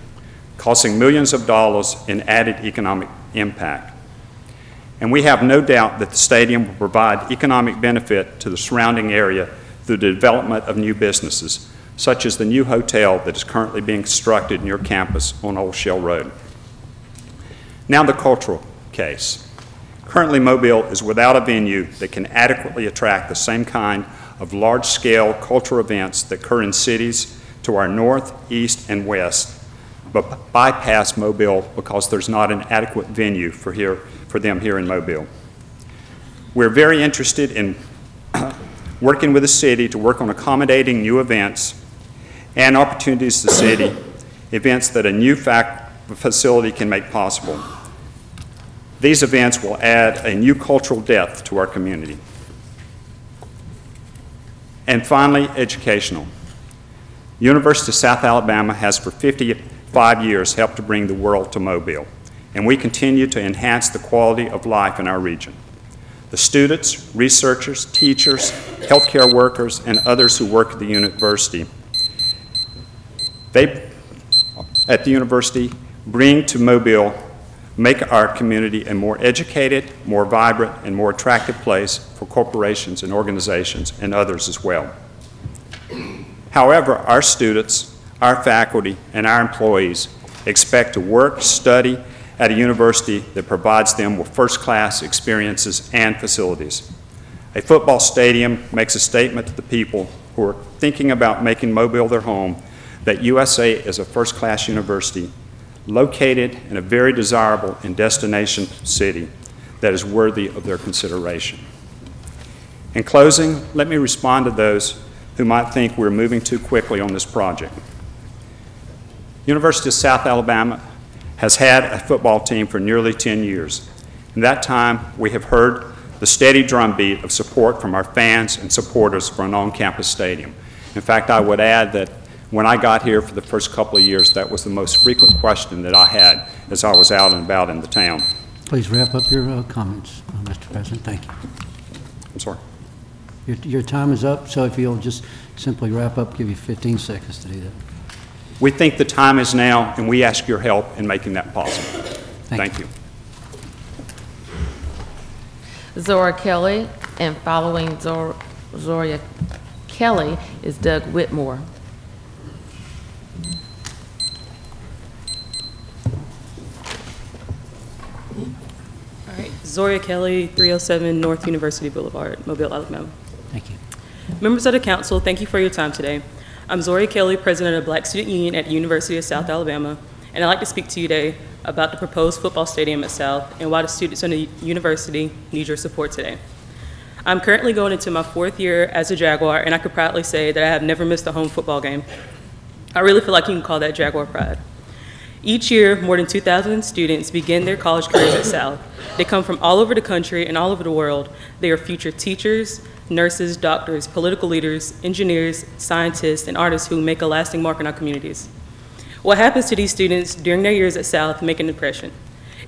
costing millions of dollars in added economic impact. And we have no doubt that the stadium will provide economic benefit to the surrounding area through the development of new businesses, such as the new hotel that is currently being constructed near campus on Old Shell Road. Now the cultural case. Currently, Mobile is without a venue that can adequately attract the same kind of large-scale cultural events that occur in cities to our north, east, and west, but bypass Mobile because there's not an adequate venue for them here in Mobile. We're very interested in working with the city to work on accommodating new events and opportunities to the city, events that a new facility can make possible. These events will add a new cultural depth to our community. And finally, educational. The University of South Alabama has for 55 years helped to bring the world to Mobile, and we continue to enhance the quality of life in our region. The students, researchers, teachers, healthcare workers, and others who work at the university, at the university bring to Mobile, make our community a more educated, more vibrant, and more attractive place for corporations and organizations and others as well. However, our students, our faculty, and our employees expect to work, study at a university that provides them with first-class experiences and facilities. A football stadium makes a statement to the people who are thinking about making Mobile their home that USA is a first-class university located in a very desirable and destination city that is worthy of their consideration. In closing, let me respond to those who might think we're moving too quickly on this project. University of South Alabama has had a football team for nearly 10 years. In that time, we have heard the steady drumbeat of support from our fans and supporters for an on-campus stadium. In fact, I would add that when I got here for the first couple of years, that was the most frequent question that I had as I was out and about in the town. Please wrap up your comments, Mr. President. Thank you. I'm sorry. Your time is up, so if you'll just simply wrap up, give you 15 seconds to do that. We think the time is now, and we ask your help in making that possible. Thank you. Zora Kelly, and following Zora Kelly is Doug Whitmore. All right, Zoria Kelly, 307 North University Boulevard, Mobile, Alabama. Thank you. Members of the council, thank you for your time today. I'm Zoria Kelly, president of Black Student Union at the University of South Alabama, and I'd like to speak to you today about the proposed football stadium at South and why the students in the university need your support today. I'm currently going into my 4th year as a Jaguar, and I could proudly say that I have never missed a home football game. I really feel like you can call that Jaguar pride. Each year, more than 2,000 students begin their college careers at South. They come from all over the country and all over the world. They are future teachers, nurses, doctors, political leaders, engineers, scientists, and artists who make a lasting mark in our communities. What happens to these students during their years at South make an impression.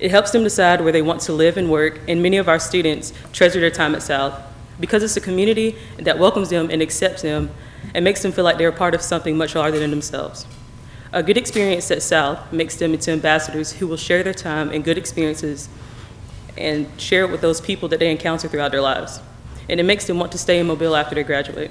It helps them decide where they want to live and work, and many of our students treasure their time at South because it's a community that welcomes them and accepts them and makes them feel like they're a part of something much larger than themselves. A good experience at South makes them into ambassadors who will share their time and good experiences and share it with those people that they encounter throughout their lives. And it makes them want to stay in Mobile after they graduate.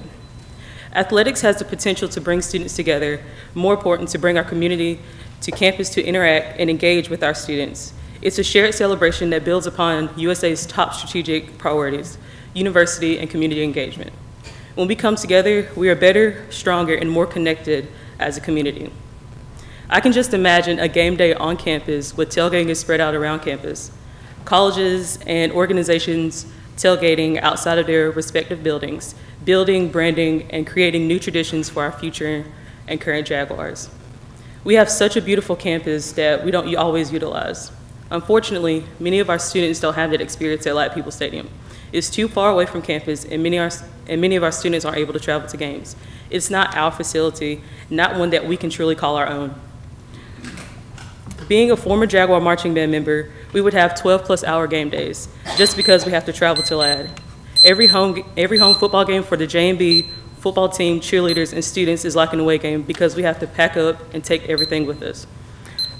Athletics has the potential to bring students together, more important, to bring our community to campus to interact and engage with our students. It's a shared celebration that builds upon USA's top strategic priorities, university and community engagement. When we come together, we are better, stronger, and more connected as a community. I can just imagine a game day on campus with tailgating spread out around campus, colleges and organizations tailgating outside of their respective buildings, building, branding, and creating new traditions for our future and current Jaguars. We have such a beautiful campus that we don't always utilize. Unfortunately, many of our students don't have that experience at Light People Stadium. It's too far away from campus, and many of our students aren't able to travel to games. It's not our facility, not one that we can truly call our own. Being a former Jaguar marching band member, we would have 12+ hour game days just because we have to travel to LAD. Every home football game for the J&B football team, cheerleaders, and students is like an away game because we have to pack up and take everything with us.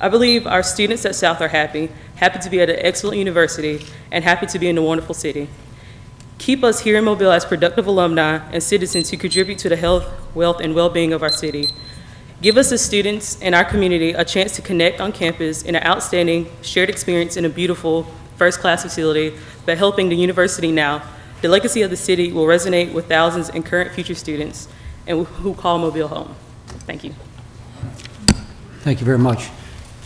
I believe our students at South are happy to be at an excellent university, and happy to be in a wonderful city. Keep us here in Mobile as productive alumni and citizens who contribute to the health, wealth, and well-being of our city. Give us as students in our community a chance to connect on campus in an outstanding shared experience in a beautiful first-class facility by helping the university now. The legacy of the city will resonate with thousands and current future students and who call Mobile home. Thank you. Thank you very much.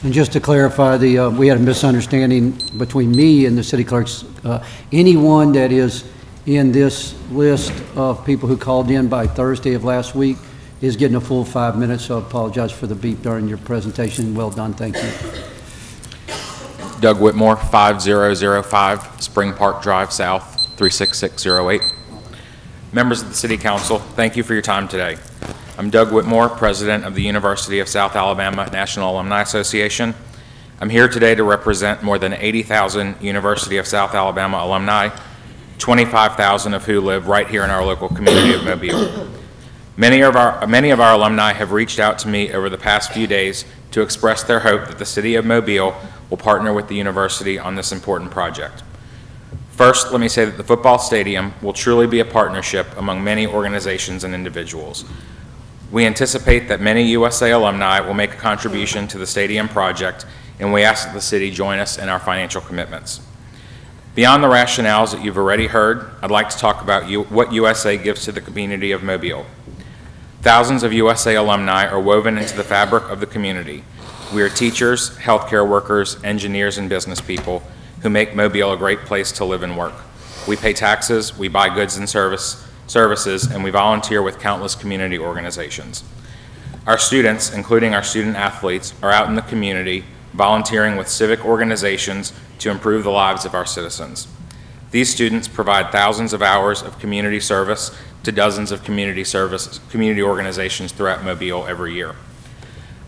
And just to clarify, we had a misunderstanding between me and the city clerks. Anyone that is in this list of people who called in by Thursday of last week is getting a full 5 minutes, so I apologize for the beep during your presentation. Well done, thank you. Doug Whitmore, 5005 Spring Park Drive South, 36608. Members of the City Council, thank you for your time today. I'm Doug Whitmore, President of the University of South Alabama National Alumni Association. I'm here today to represent more than 80,000 University of South Alabama alumni, 25,000 of who live right here in our local community of Mobile. Many of our alumni have reached out to me over the past few days to express their hope that the City of Mobile will partner with the university on this important project. First, let me say that the football stadium will truly be a partnership among many organizations and individuals. We anticipate that many USA alumni will make a contribution to the stadium project, and we ask that the city join us in our financial commitments. Beyond the rationales that you've already heard, I'd like to talk about what USA gives to the community of Mobile. Thousands of USA alumni are woven into the fabric of the community. We are teachers, healthcare workers, engineers, and business people who make Mobile a great place to live and work. we pay taxes, we buy goods and services, and we volunteer with countless community organizations. Our students, including our student athletes, are out in the community volunteering with civic organizations to improve the lives of our citizens. These students provide thousands of hours of community service to dozens of community organizations throughout Mobile every year.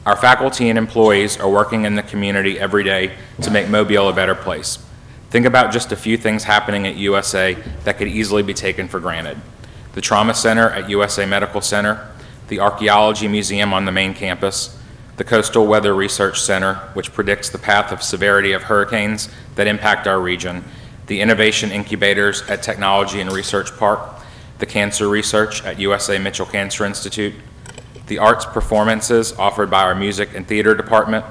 Our faculty and employees are working in the community every day to make Mobile a better place. Think about just a few things happening at USA that could easily be taken for granted. The Trauma Center at USA Medical Center, the Archaeology Museum on the main campus, the Coastal Weather Research Center, which predicts the path of severity of hurricanes that impact our region, the Innovation Incubators at Technology and Research Park, the Cancer Research at USA Mitchell Cancer Institute, the arts performances offered by our Music and Theater Department,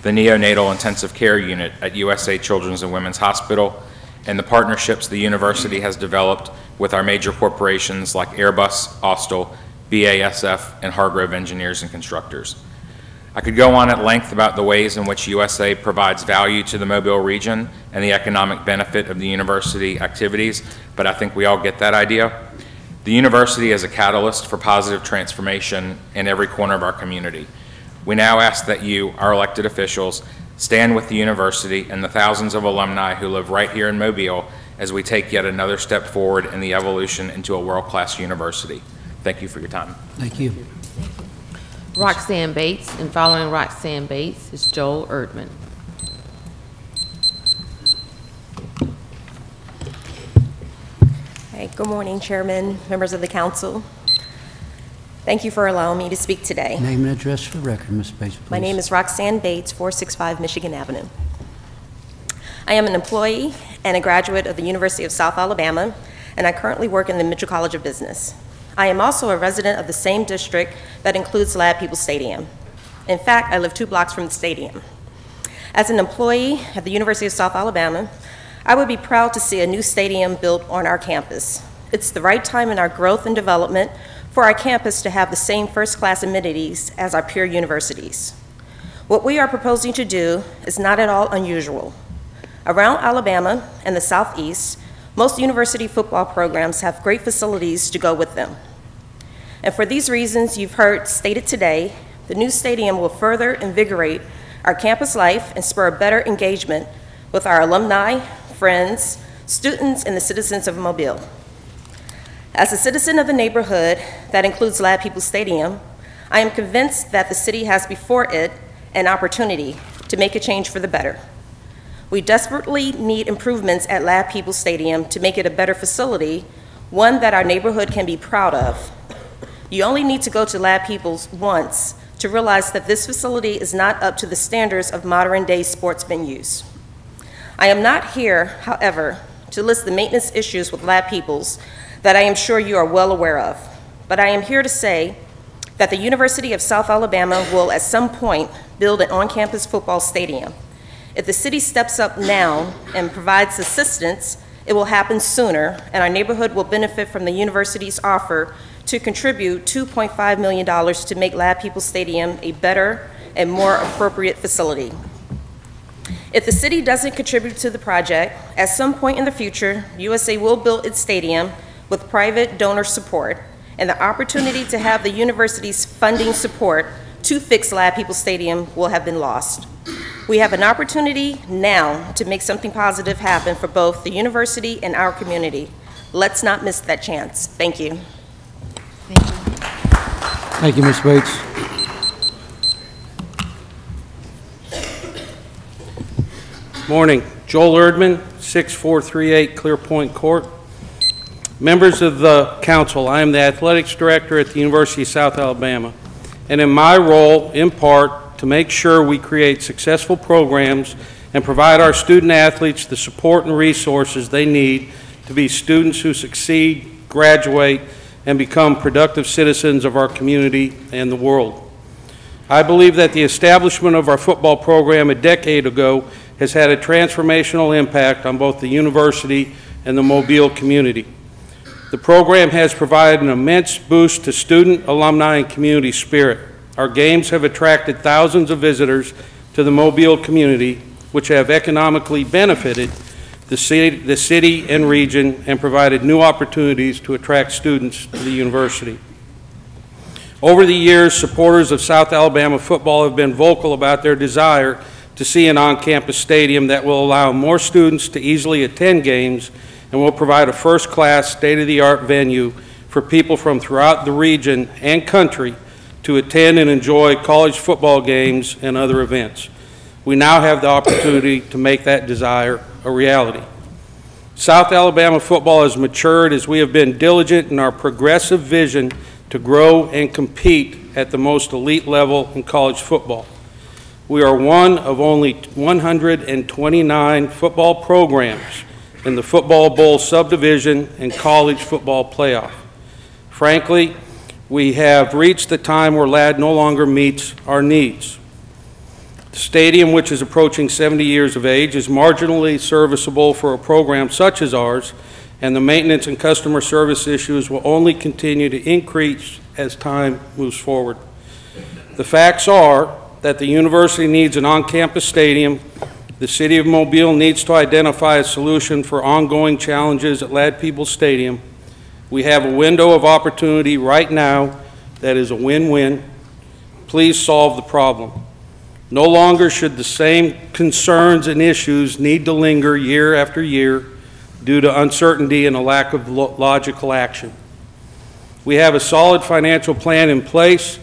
the Neonatal Intensive Care Unit at USA Children's and Women's Hospital, and the partnerships the university has developed with our major corporations like Airbus, Austal, BASF, and Hargrove Engineers and Constructors. I could go on at length about the ways in which USA provides value to the Mobile region and the economic benefit of the university activities, but I think we all get that idea. The university is a catalyst for positive transformation in every corner of our community. We now ask that you, our elected officials, stand with the university and the thousands of alumni who live right here in Mobile as we take yet another step forward in the evolution into a world-class university. Thank you for your time. Thank you. Roxanne Bates, and following Roxanne Bates is Joel Erdman. Hey, good morning, Chairman, members of the council. Thank you for allowing me to speak today. Name and address for the record, Ms. Bates, please. My name is Roxanne Bates, 465 Michigan Avenue. I am an employee and a graduate of the University of South Alabama, and I currently work in the Mitchell College of Business. I am also a resident of the same district that includes Ladd-Peebles Stadium. In fact, I live 2 blocks from the stadium. As an employee at the University of South Alabama, I would be proud to see a new stadium built on our campus. It's the right time in our growth and development for our campus to have the same first-class amenities as our peer universities. What we are proposing to do is not at all unusual. Around Alabama and the Southeast, most university football programs have great facilities to go with them. And for these reasons you've heard stated today, the new stadium will further invigorate our campus life and spur better engagement with our alumni, friends, students, and the citizens of Mobile. As a citizen of the neighborhood that includes Ladd-Peebles Stadium, I am convinced that the city has before it an opportunity to make a change for the better. We desperately need improvements at Ladd-Peebles Stadium to make it a better facility, one that our neighborhood can be proud of. You only need to go to Ladd-Peebles once to realize that this facility is not up to the standards of modern-day sports venues. I am not here, however, to list the maintenance issues with Ladd-Peebles that I am sure you are well aware of, but I am here to say that the University of South Alabama will at some point build an on-campus football stadium. If the city steps up now and provides assistance, it will happen sooner, and our neighborhood will benefit from the university's offer to contribute $2.5 million to make Ladd-Peebles Stadium a better and more appropriate facility. If the city doesn't contribute to the project, at some point in the future, USA will build its stadium with private donor support, and the opportunity to have the university's funding support to fix Ladd-Peebles Stadium will have been lost. We have an opportunity now to make something positive happen for both the university and our community. Let's not miss that chance. Thank you. Thank you, Ms. Bates. Morning. Joel Erdman, 6438 Clear Point Court. Members of the council, I am the athletics director at the University of South Alabama, and in my role, in part, to make sure we create successful programs and provide our student athletes the support and resources they need to be students who succeed, graduate, and become productive citizens of our community and the world. I believe that the establishment of our football program a decade ago has had a transformational impact on both the university and the Mobile community. The program has provided an immense boost to student, alumni, and community spirit. Our games have attracted thousands of visitors to the Mobile community, which have economically benefited the city and region, and provided new opportunities to attract students to the university. Over the years, supporters of South Alabama football have been vocal about their desire to see an on-campus stadium that will allow more students to easily attend games and will provide a first-class, state-of-the-art venue for people from throughout the region and country to attend and enjoy college football games and other events. We now have the opportunity to make that desire a reality. South Alabama football has matured as we have been diligent in our progressive vision to grow and compete at the most elite level in college football. We are one of only 129 football programs in the Football Bowl subdivision and college football playoff. Frankly, we have reached the time where LAD no longer meets our needs. The stadium, which is approaching 70 years of age, is marginally serviceable for a program such as ours, and the maintenance and customer service issues will only continue to increase as time moves forward. The facts are that the university needs an on-campus stadium. The City of Mobile needs to identify a solution for ongoing challenges at Ladd-Peebles Stadium. We have a window of opportunity right now that is a win-win. Please solve the problem. No longer should the same concerns and issues need to linger year after year due to uncertainty and a lack of logical action. We have a solid financial plan in place.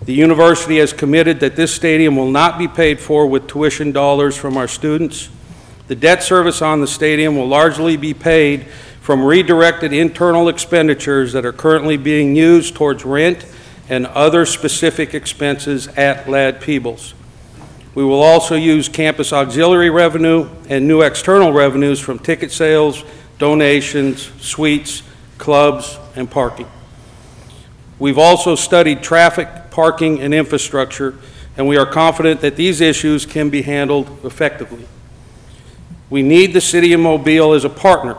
The university has committed that this stadium will not be paid for with tuition dollars from our students. The debt service on the stadium will largely be paid from redirected internal expenditures that are currently being used towards rent and other specific expenses at Ladd-Peebles. We will also use campus auxiliary revenue and new external revenues from ticket sales, donations, suites, clubs, and parking. We've also studied traffic, parking, and infrastructure, and we are confident that these issues can be handled effectively. We need the City of Mobile as a partner,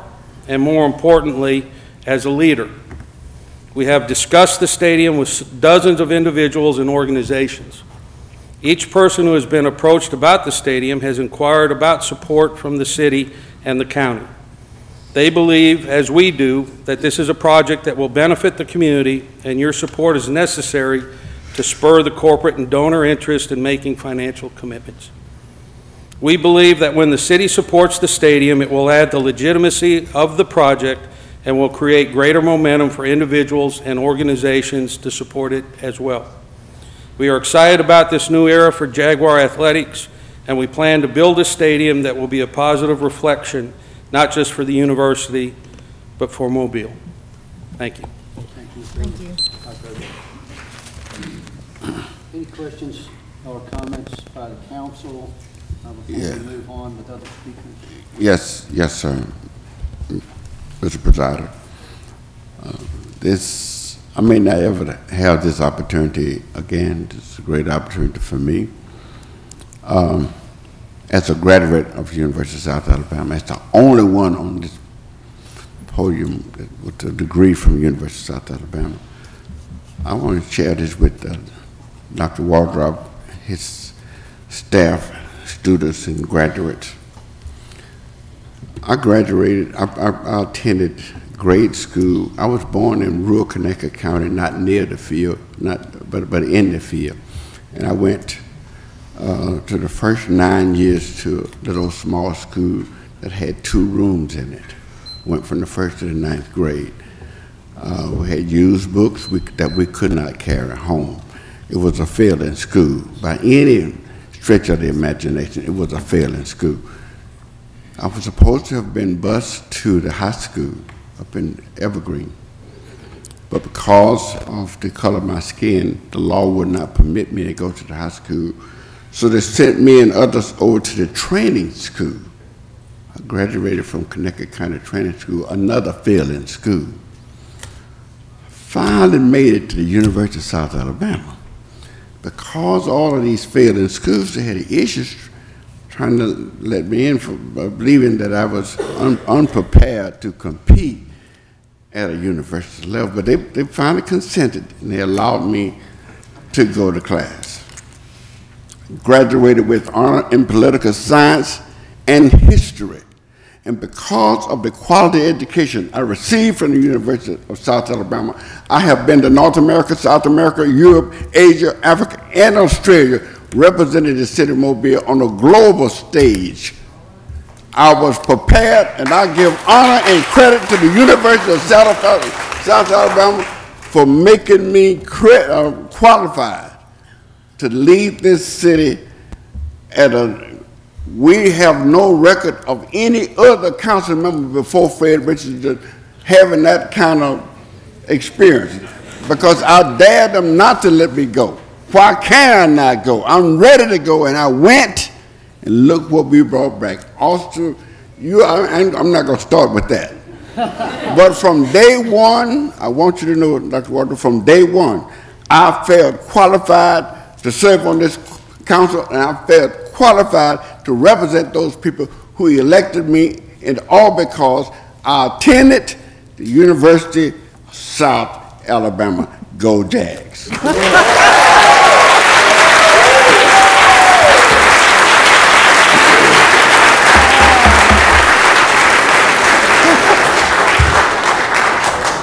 and more importantly, as a leader. We have discussed the stadium with dozens of individuals and organizations. Each person who has been approached about the stadium has inquired about support from the city and the county. They believe, as we do, that this is a project that will benefit the community, and your support is necessary to spur the corporate and donor interest in making financial commitments. We believe that when the city supports the stadium, it will add the legitimacy of the project and will create greater momentum for individuals and organizations to support it as well. We are excited about this new era for Jaguar Athletics, and we plan to build a stadium that will be a positive reflection, not just for the university, but for Mobile. Thank you. Thank you. Thank you. Any questions or comments by the council before we move on with other speakers? Yes, sir, Mr. Presider. I may not ever have this opportunity again. It's a great opportunity for me. As a graduate of the University of South Alabama, as the only one on this podium with a degree from the University of South Alabama, I want to share this with Dr. Waldrop, his staff, students, and graduates. I attended grade school. I was born in rural Connecticut County, not near the field, but in the field. And I went to the first 9 years to a little small school that had 2 rooms in it. Went from the 1st to the 9th grade. We had used books that we could not carry home. It was a failing school. By any stretch of the imagination, it was a failing school. I was supposed to have been bused to the high school up in Evergreen, but because of the color of my skin, the law would not permit me to go to the high school, so they sent me and others over to the training school. I graduated from Connecticut County Training School, another failing school. Finally made it to the University of South Alabama. Because all of these failing schools, they had issues trying to let me in for believing that I was unprepared to compete at a university level. But they finally consented, and they allowed me to go to class. Graduated with honor in political science and history. And because of the quality education I received from the University of South Alabama, I have been to North America, South America, Europe, Asia, Africa, and Australia, representing the city of Mobile on a global stage. I was prepared, and I give honor and credit to the University of South Alabama for making me qualified to lead this city we have no record of any other council member before Fred Richardson having that kind of experience, because I dared them not to let me go. Why can I not go? I'm ready to go, and I went, and look what we brought back. Also, I'm not going to start with that. But from day one, I want you to know, Dr. Walter, from day one, I felt qualified to serve on this council, and I felt qualified to represent those people who elected me, and all because I attended the University of South Alabama. Go Jags.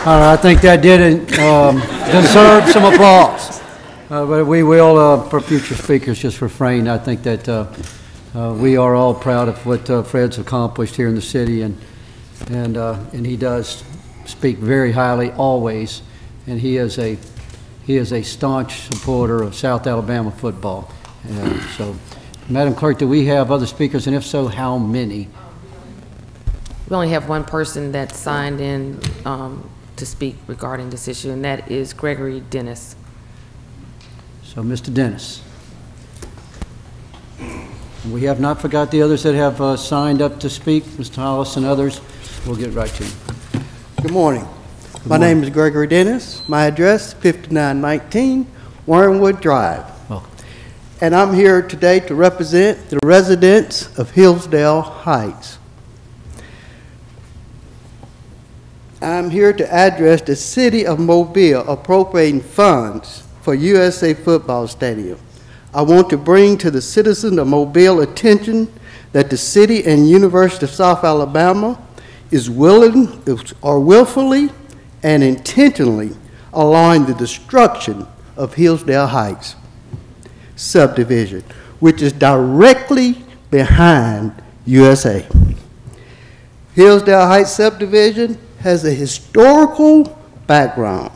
All right, I think that did deserve some applause. But we will, for future speakers, just refrain. I think that we are all proud of what Fred's accomplished here in the city, and he does speak very highly always, and he is a staunch supporter of South Alabama football. So, Madam Clerk, do we have other speakers, and if so, how many? We only have one person that signed in to speak regarding this issue, and that is Gregory Dennis. So, Mr. Dennis. We have not forgot the others that have signed up to speak. Mr. Hollis and others, we'll get right to you. Good morning. My name is Gregory Dennis. My address, 5919 Wormwood Drive. Oh. And I'm here today to represent the residents of Hillsdale Heights. I'm here to address the City of Mobile appropriating funds for USA Football Stadium. I want to bring to the citizens of Mobile attention that the city and University of South Alabama is willfully and intentionally allowing the destruction of Hillsdale Heights subdivision, which is directly behind USA. Hillsdale Heights subdivision has a historical background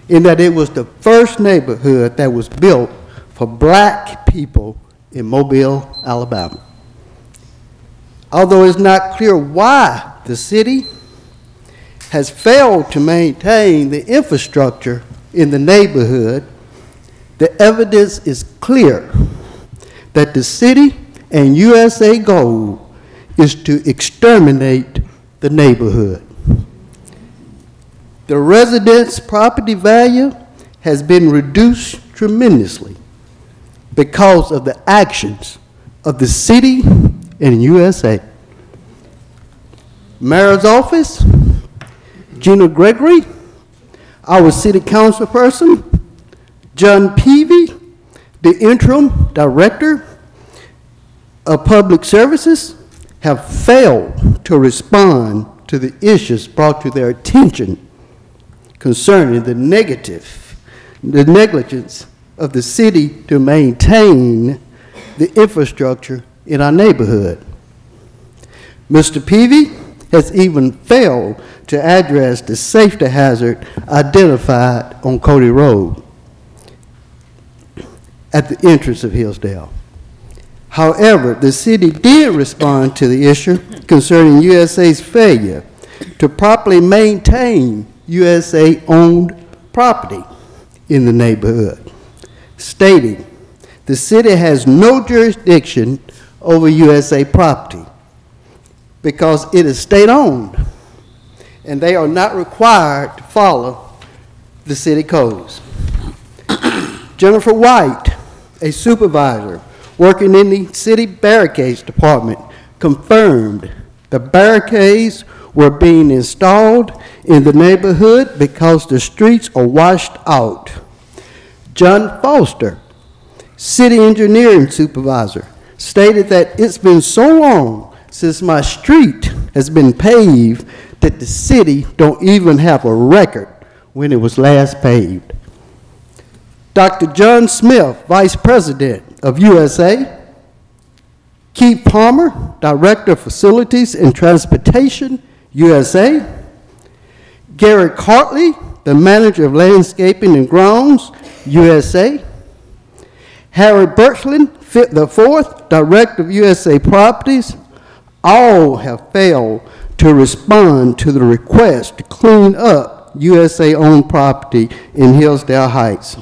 in that it was the first neighborhood that was built for black people in Mobile, Alabama. Although it's not clear why the city has failed to maintain the infrastructure in the neighborhood, the evidence is clear that the city and USA goal is to exterminate the neighborhood. The residents' property value has been reduced tremendously because of the actions of the city and USA. Mayor's office, Gina Gregory, our city council person, John Peavy, the interim director of public services, have failed to respond to the issues brought to their attention concerning the negligence of the city to maintain the infrastructure in our neighborhood. Mr. Peavy has even failed to address the safety hazard identified on Cody Road at the entrance of Hillsdale. However, the city did respond to the issue concerning USA's failure to properly maintain USA-owned property in the neighborhood, stating the city has no jurisdiction over USA property because it is state-owned and they are not required to follow the city codes. Jennifer White, a supervisor working in the city barricades department, confirmed the barricades were being installed in the neighborhood because the streets are washed out. John Foster, city engineering supervisor, stated that it's been so long since my street has been paved that the city don't even have a record when it was last paved. Dr. John Smith, Vice President of USA, Keith Palmer, Director of Facilities and Transportation, USA, Gary Cartley, the Manager of Landscaping and Grounds, USA, Harry Birchland, IV, Director of USA Properties, all have failed to respond to the request to clean up USA-owned property in Hillsdale Heights.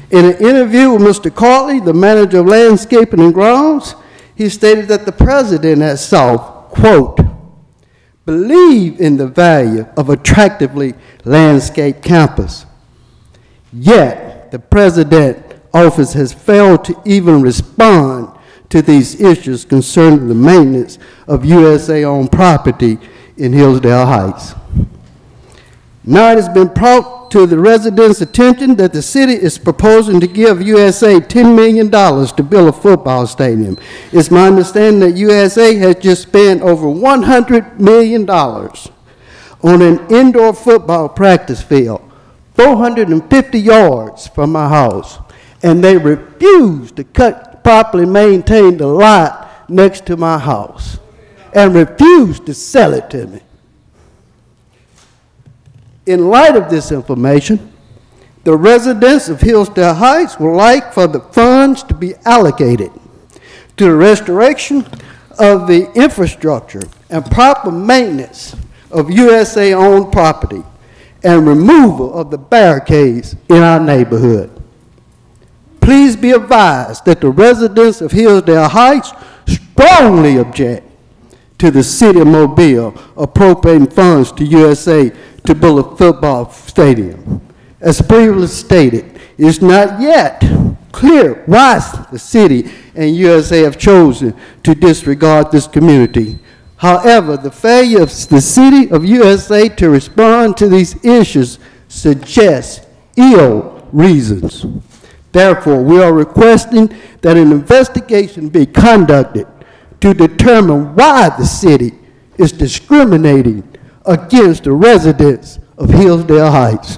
In an interview with Mr. Cartley, the Manager of Landscaping and Grounds, he stated that the President at South, quote, believe in the value of attractively landscaped campus. Yet, the President's office has failed to even respond to these issues concerning the maintenance of USA-owned property in Hillsdale Heights. Now it has been brought to the residents' attention that the city is proposing to give USA $10 million to build a football stadium. It's my understanding that USA has just spent over $100 million on an indoor football practice field, 450 yards from my house, and they refuse to properly maintain the lot next to my house and refuse to sell it to me. In light of this information, the residents of Hillsdale Heights would like for the funds to be allocated to the restoration of the infrastructure and proper maintenance of USA-owned property and removal of the barricades in our neighborhood. Please be advised that the residents of Hillsdale Heights strongly object to the city of Mobile appropriating funds to USA to build a football stadium. As previously stated, it's not yet clear why the city and USA have chosen to disregard this community. However, the failure of the city of USA to respond to these issues suggests ill reasons. Therefore, we are requesting that an investigation be conducted to determine why the city is discriminating against the residents of Hillsdale Heights,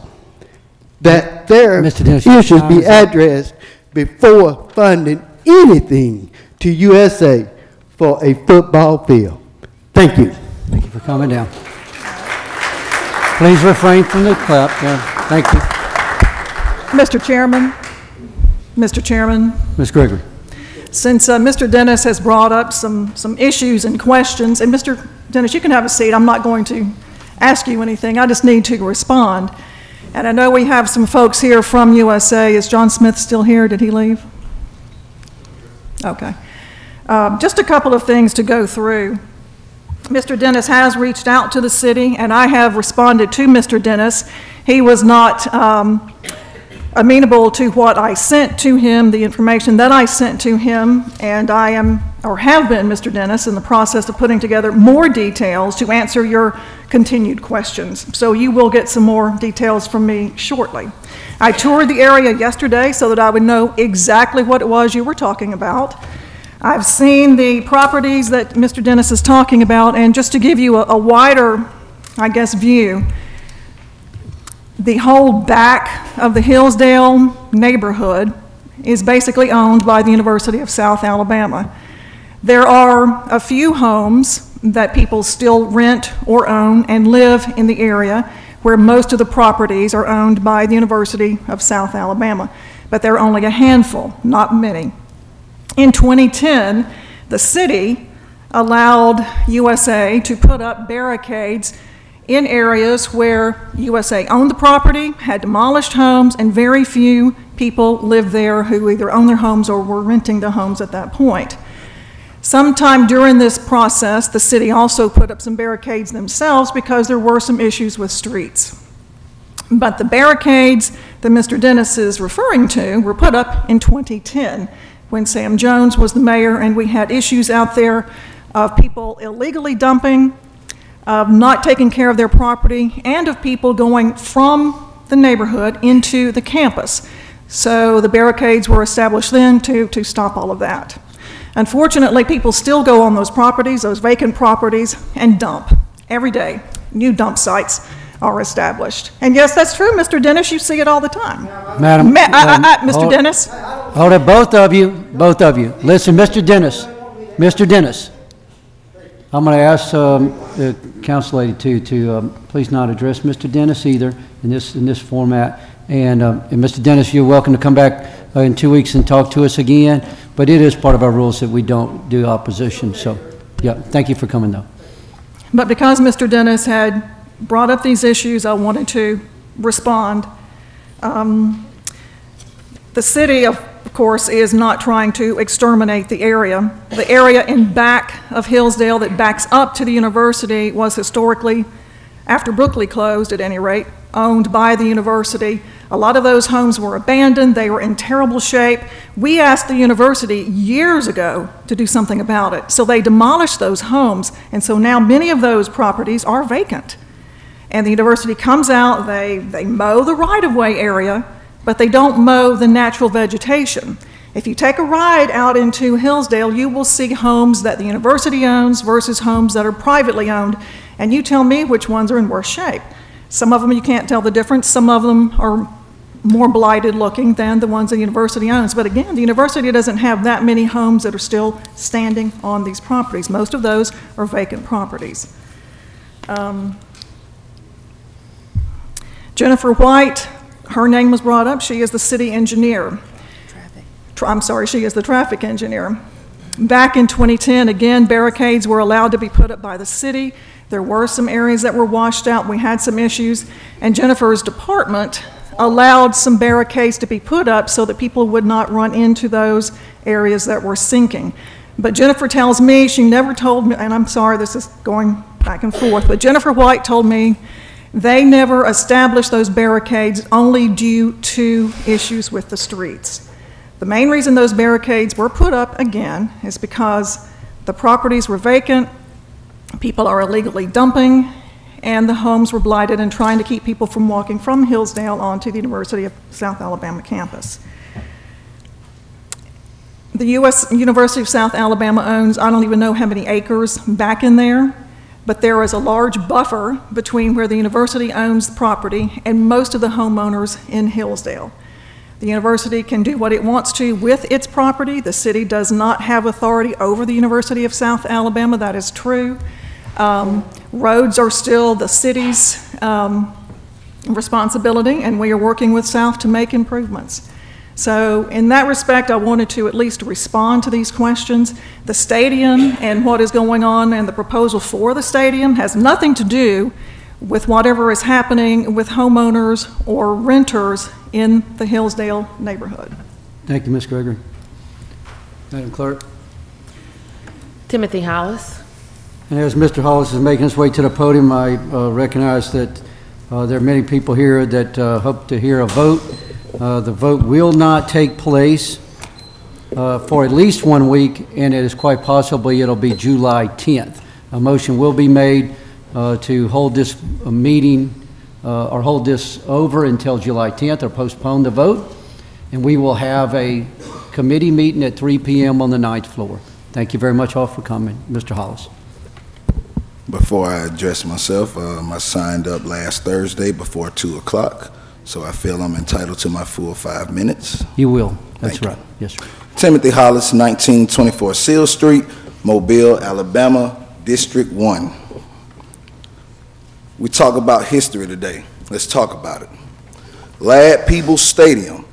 that their issues be addressed before funding anything to USA for a football field. Thank you. Thank you for coming down. Please refrain from the clap. Thank you. Mr. Chairman. Mr. Chairman. Ms. Gregory. Since Mr. Dennis has brought up some issues and questions, and Mr. Dennis, you can have a seat. I'm not going to ask you anything. I just need to respond. And I know we have some folks here from USA. Is John Smith still here? Did he leave? Okay. Just a couple of things to go through. Mr. Dennis has reached out to the city, and I have responded to Mr. Dennis. He was not amenable to what I sent to him, the information that I sent to him, and I am, or have been, Mr. Dennis, in the process of putting together more details to answer your continued questions. So you will get some more details from me shortly. I toured the area yesterday so that I would know exactly what it was you were talking about. I've seen the properties that Mr. Dennis is talking about, and just to give you a wider, I guess, view, the whole back of the Hillsdale neighborhood is basically owned by the University of South Alabama. There are a few homes that people still rent or own and live in the area, where most of the properties are owned by the University of South Alabama, but there are only a handful, not many. In 2010, the city allowed USA to put up barricades in areas where USA owned the property, had demolished homes, and very few people lived there who either owned their homes or were renting the homes at that point. Sometime during this process, the city also put up some barricades themselves because there were some issues with streets. But the barricades that Mr. Dennis is referring to were put up in 2010 when Sam Jones was the mayor, and we had issues out there of people illegally dumping, of not taking care of their property, and of people going from the neighborhood into the campus. So the barricades were established then to stop all of that. Unfortunately, people still go on those properties, those vacant properties, and dump every day. New dump sites are established. And yes, that's true, Mr. Dennis, you see it all the time. Madam, Mr. Dennis? Hold it, both of you. Listen, Mr. Dennis, I'm going to ask the council lady to please not address Mr. Dennis either in this format. And Mr. Dennis, you're welcome to come back in 2 weeks and talk to us again. But it is part of our rules that we don't do opposition. So, yeah, thank you for coming, though. But because Mr. Dennis had brought up these issues, I wanted to respond. The city, of course, is not trying to exterminate the area. The area in back of Hillsdale that backs up to the university was historically, after Brookley closed at any rate, owned by the university. A lot of those homes were abandoned. They were in terrible shape. We asked the university years ago to do something about it. So they demolished those homes. And so now many of those properties are vacant. And the university comes out, they mow the right-of-way area, but they don't mow the natural vegetation. If you take a ride out into Hillsdale, you will see homes that the university owns versus homes that are privately owned. And you tell me which ones are in worse shape. Some of them you can't tell the difference. Some of them are more blighted looking than the ones the university owns. But again, the university doesn't have that many homes that are still standing on these properties. Most of those are vacant properties. Jennifer White, her name was brought up. She is the city engineer. She is the traffic engineer. Back in 2010, again, barricades were allowed to be put up by the city. There were some areas that were washed out. We had some issues. And Jennifer's department allowed some barricades to be put up so that people would not run into those areas that were sinking. But Jennifer tells me, she never told me, and I'm sorry, this is going back and forth, but Jennifer White told me they never established those barricades only due to issues with the streets. The main reason those barricades were put up again is because the properties were vacant, people are illegally dumping, and the homes were blighted and trying to keep people from walking from Hillsdale onto the University of South Alabama campus. The University of South Alabama owns, I don't even know how many acres back in there, but there is a large buffer between where the university owns the property and most of the homeowners in Hillsdale. The university can do what it wants to with its property. The city does not have authority over the University of South Alabama, that is true. Roads are still the city's responsibility, and we are working with South to make improvements. So in that respect, I wanted to at least respond to these questions. The stadium and what is going on and the proposal for the stadium has nothing to do with whatever is happening with homeowners or renters in the Hillsdale neighborhood. Thank you, Ms. Gregory. Madam Clerk. Timothy Hollis. And as Mr. Hollis is making his way to the podium, I recognize that there are many people here that hope to hear a vote. The vote will not take place for at least 1 week, and it is quite possibly it'll be July 10th. A motion will be made to hold this meeting or hold this over until July 10th or postpone the vote, and we will have a committee meeting at 3 p.m. on the 9th floor. Thank you very much all for coming. Mr. Hollis. Before I address myself, I signed up last Thursday before 2 o'clock, so I feel I'm entitled to my full 5 minutes. You will. That's right. Yes, sir. Timothy Hollis, 1924 Seal Street, Mobile, Alabama, District 1. We talk about history today. Let's talk about it. Ladd Peebles Stadium,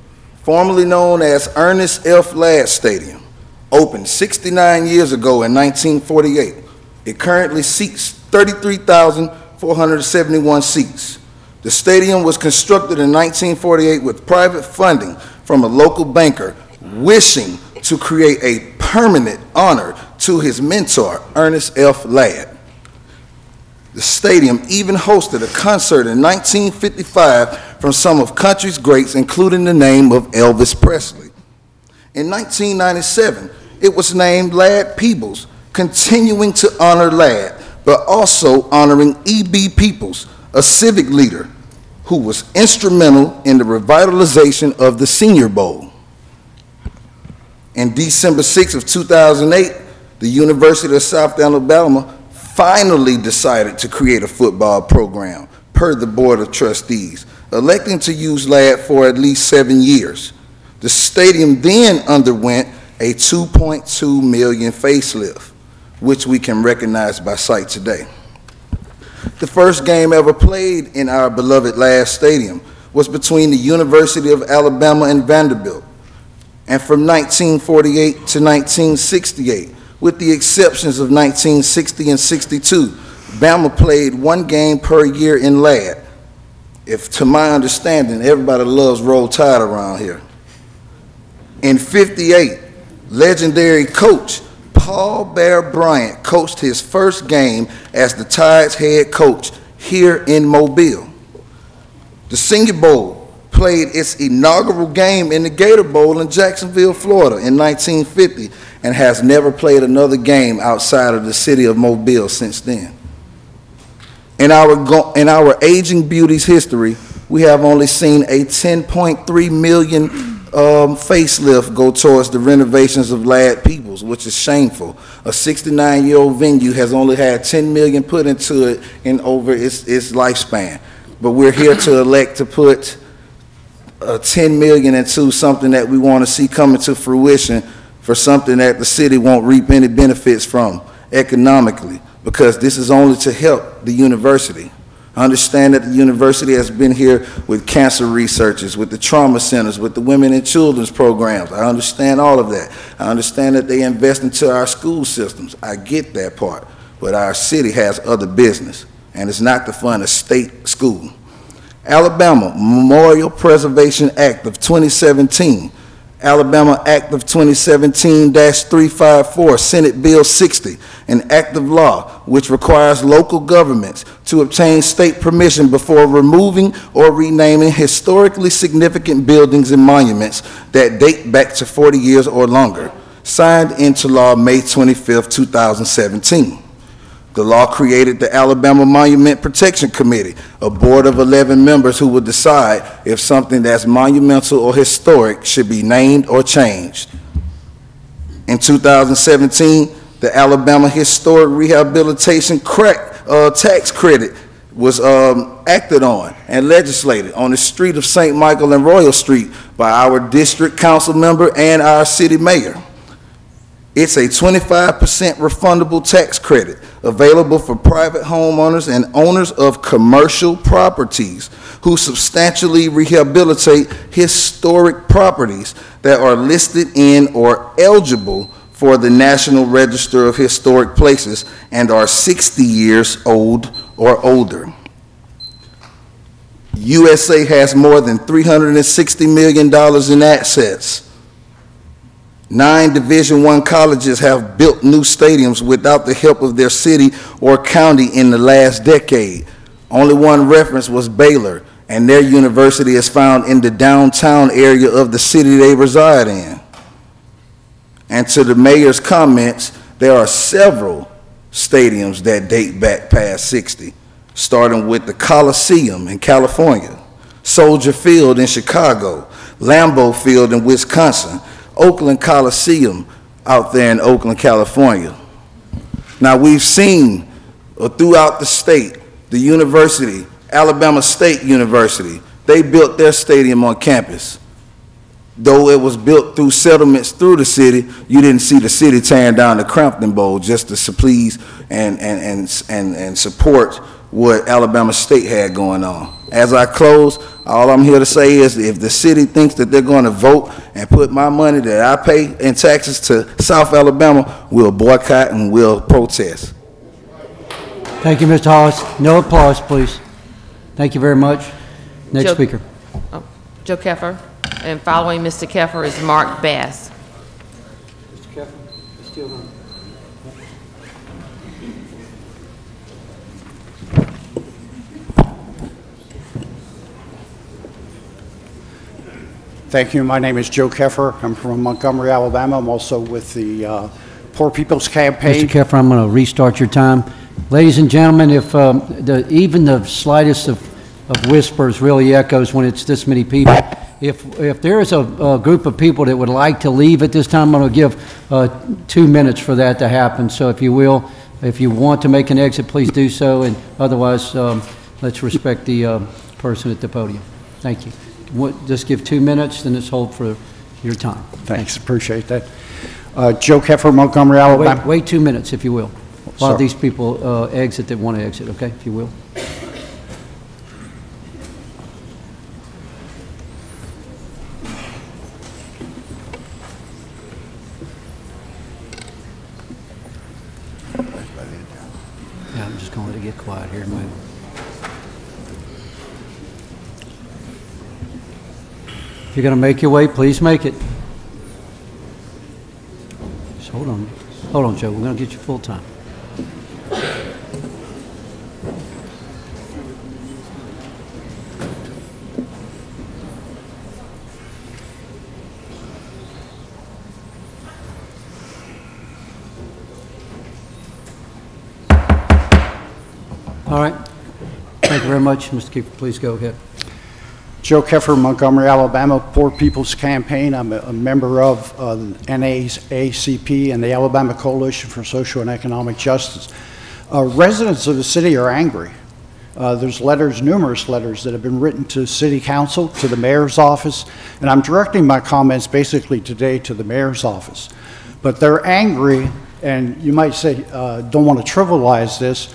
formerly known as Ernest F. Ladd Stadium, opened 69 years ago in 1948. It currently seats 33,471 seats. The stadium was constructed in 1948 with private funding from a local banker wishing to create a permanent honor to his mentor, Ernest F. Ladd. The stadium even hosted a concert in 1955 from some of country's greats, including the name of Elvis Presley. In 1997, it was named Ladd Peebles, continuing to honor Ladd, but also honoring E.B. Peoples, a civic leader who was instrumental in the revitalization of the Senior Bowl. In December 6 of 2008, the University of South Alabama finally decided to create a football program per the Board of Trustees, electing to use LAD for at least 7 years. The stadium then underwent a $2.2 million facelift, which we can recognize by sight today. The first game ever played in our beloved LAD stadium was between the University of Alabama and Vanderbilt. And from 1948 to 1968, with the exceptions of 1960 and 62, Bama played 1 game per year in LAD. If, to my understanding, everybody loves Roll Tide around here. In 58, legendary coach Paul Bear Bryant coached his first game as the Tide's head coach here in Mobile. The Senior Bowl played its inaugural game in the Gator Bowl in Jacksonville, Florida in 1950, and has never played another game outside of the city of Mobile since then. In our Aging Beauty's history, we have only seen a $10.3 million facelift go towards the renovations of Ladd Peoples, which is shameful. A 69-year-old venue has only had $10 million put into it in over its lifespan. But we're here to elect to put $10 million into something that we want to see coming to fruition for something that the city won't reap any benefits from economically, because this is only to help the university. I understand that the university has been here with cancer researchers, with the trauma centers, with the women and children's programs. I understand all of that. I understand that they invest into our school systems. I get that part. But our city has other business, and it's not to fund a state school. Alabama Memorial Preservation Act of 2017, Alabama Act of 2017-354, Senate Bill 60, an act of law which requires local governments to obtain state permission before removing or renaming historically significant buildings and monuments that date back to 40 years or longer, signed into law May 25, 2017. The law created the Alabama Monument Protection Committee, a board of 11 members who will decide if something that's monumental or historic should be named or changed. In 2017, the Alabama Historic Rehabilitation Tax Credit was acted on and legislated on the street of St. Michael and Royal Street by our district council member and our city mayor. It's a 25% refundable tax credit available for private homeowners and owners of commercial properties who substantially rehabilitate historic properties that are listed in or eligible for the National Register of Historic Places and are 60 years old or older. USA has more than $360 million in assets. 9 Division I colleges have built new stadiums without the help of their city or county in the last decade. Only one reference was Baylor, and their university is found in the downtown area of the city they reside in. And to the mayor's comments, there are several stadiums that date back past 60, starting with the Coliseum in California, Soldier Field in Chicago, Lambeau Field in Wisconsin, Oakland Coliseum out there in Oakland, California. Now we've seen throughout the state, the university, Alabama State University, they built their stadium on campus. Though it was built through settlements through the city, you didn't see the city tearing down the Crampton Bowl just to please and support what Alabama State had going on. As I close, all I'm here to say is if the city thinks that they're going to vote and put my money that I pay in taxes to South Alabama, we'll boycott and we'll protest. Thank you, Mr. Hollis. No applause, please. Thank you very much. Next speaker. Joe Keffer. And following Mr. Keffer is Mark Bass. Mr. Keffer, still on. Thank you. My name is Joe Keffer. I'm from Montgomery, Alabama. I'm also with the Poor People's Campaign. Mr. Keffer, I'm going to restart your time. Ladies and gentlemen, if even the slightest of whispers really echoes when it's this many people, If there is a group of people that would like to leave at this time, I'm going to give 2 minutes for that to happen. So if you will, if you want to make an exit, please do so, and otherwise, let's respect the person at the podium. Thank you. Just give 2 minutes, then let's hold for your time. Thanks, appreciate that. Joe Keffer, Montgomery, Alabama. Wait 2 minutes, if you will. While Sorry. these people exit that want to exit, okay, if you will. Yeah, I'm just going to let it get quiet here and move. If you're going to make your way, please make it. Just hold on. Hold on, Joe. We're going to get you full time. All right. Thank you very much. Mr. Keefer, please go ahead. Joe Keffer, Montgomery, Alabama, Poor People's Campaign. I'm a member of the NAACP and the Alabama Coalition for Social and Economic Justice. Residents of the city are angry. There's letters, numerous letters that have been written to City Council, to the Mayor's office, and I'm directing my comments basically today to the Mayor's office. But they're angry, and you might say, don't want to trivialize this,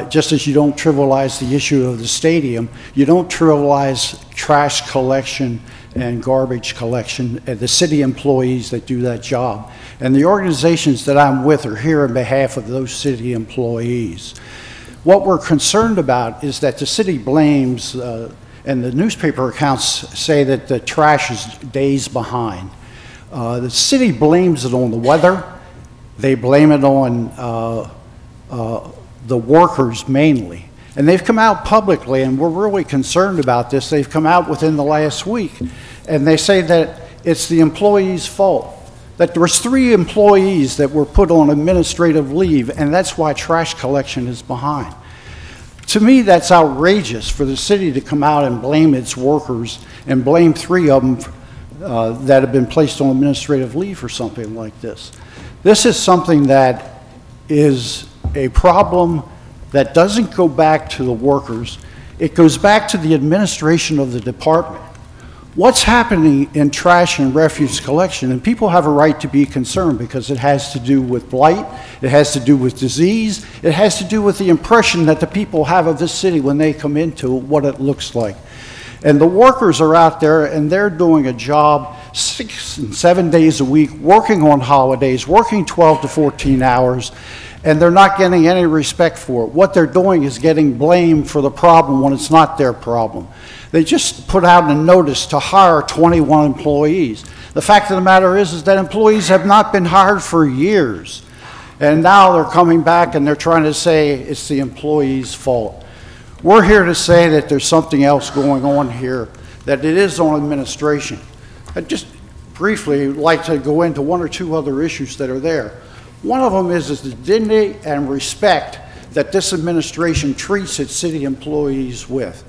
just as you don't trivialize the issue of the stadium, you don't trivialize trash collection and garbage collection and the city employees that do that job. And the organizations that I'm with are here on behalf of those city employees. What we're concerned about is that the city blames, and the newspaper accounts say that the trash is days behind. The city blames it on the weather. They blame it on the workers mainly. And they've come out publicly, and we're really concerned about this. They've come out within the last week, and they say that it's the employees' fault. That there was 3 employees that were put on administrative leave, and that's why trash collection is behind. To me, that's outrageous for the city to come out and blame its workers and blame 3 of them that have been placed on administrative leave for something like this. This is something that is a problem that doesn't go back to the workers. It goes back to the administration of the department. What's happening in trash and refuse collection, and people have a right to be concerned because it has to do with blight, it has to do with disease, it has to do with the impression that the people have of this city when they come into what it looks like. And the workers are out there and they're doing a job 6 and 7 days a week, working on holidays, working 12 to 14 hours, and they're not getting any respect for it. What they're doing is getting blamed for the problem when it's not their problem. They just put out a notice to hire 21 employees. The fact of the matter is that employees have not been hired for years. And now they're coming back and they're trying to say it's the employees' fault. We're here to say that there's something else going on here, that it is on administration. I'd just briefly like to go into 1 or 2 other issues that are there. One of them is the dignity and respect that this administration treats its city employees with.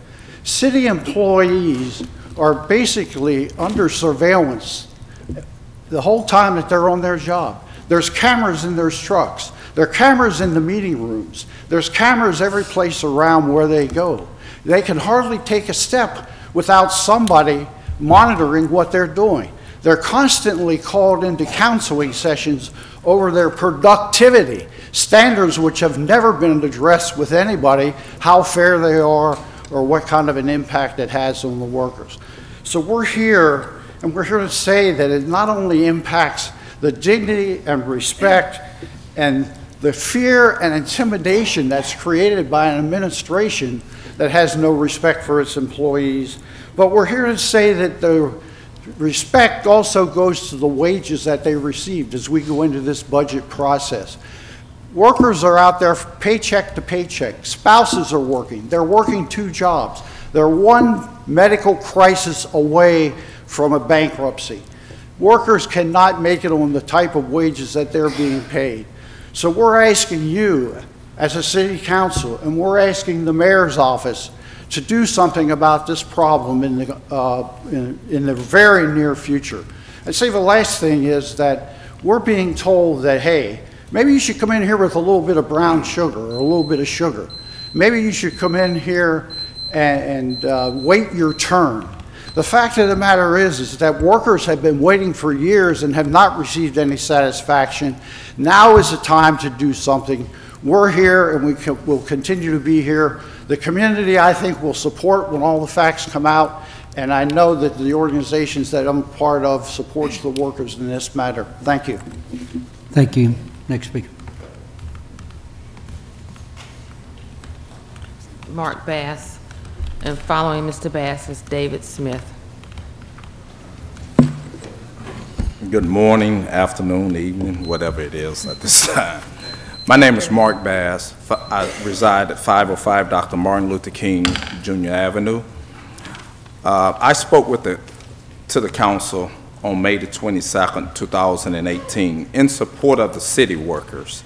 City employees are basically under surveillance the whole time that they're on their job. There's cameras in their trucks. There are cameras in the meeting rooms. There's cameras every place around where they go. They can hardly take a step without somebody monitoring what they're doing. They're constantly called into counseling sessions over their productivity, standards which have never been addressed with anybody, how fair they are, or what kind of an impact it has on the workers. So we're here, and we're here to say that it not only impacts the dignity and respect and the fear and intimidation that's created by an administration that has no respect for its employees, but we're here to say that the respect also goes to the wages that they received as we go into this budget process. Workers are out there paycheck to paycheck. Spouses are working. They're working 2 jobs. They're 1 medical crisis away from a bankruptcy. Workers cannot make it on the type of wages that they're being paid. So we're asking you as a city council, and we're asking the mayor's office to do something about this problem in the very near future. And see, the last thing is that we're being told that, hey, maybe you should come in here with a little bit of brown sugar or a little bit of sugar. Maybe you should come in here and wait your turn. The fact of the matter is that workers have been waiting for years and have not received any satisfaction. Now is the time to do something. We're here and we'll continue to be here. The community, I think, will support when all the facts come out, and I know that the organizations that I'm part of supports the workers in this matter. Thank you. Thank you. Next speaker. Mark Bass, and following Mr. Bass is David Smith. Good morning, afternoon, evening, whatever it is at this time. My name is Mark Bass. I reside at 505 Dr. Martin Luther King Jr. Avenue. I spoke to the council on May the 22nd, 2018 in support of the city workers.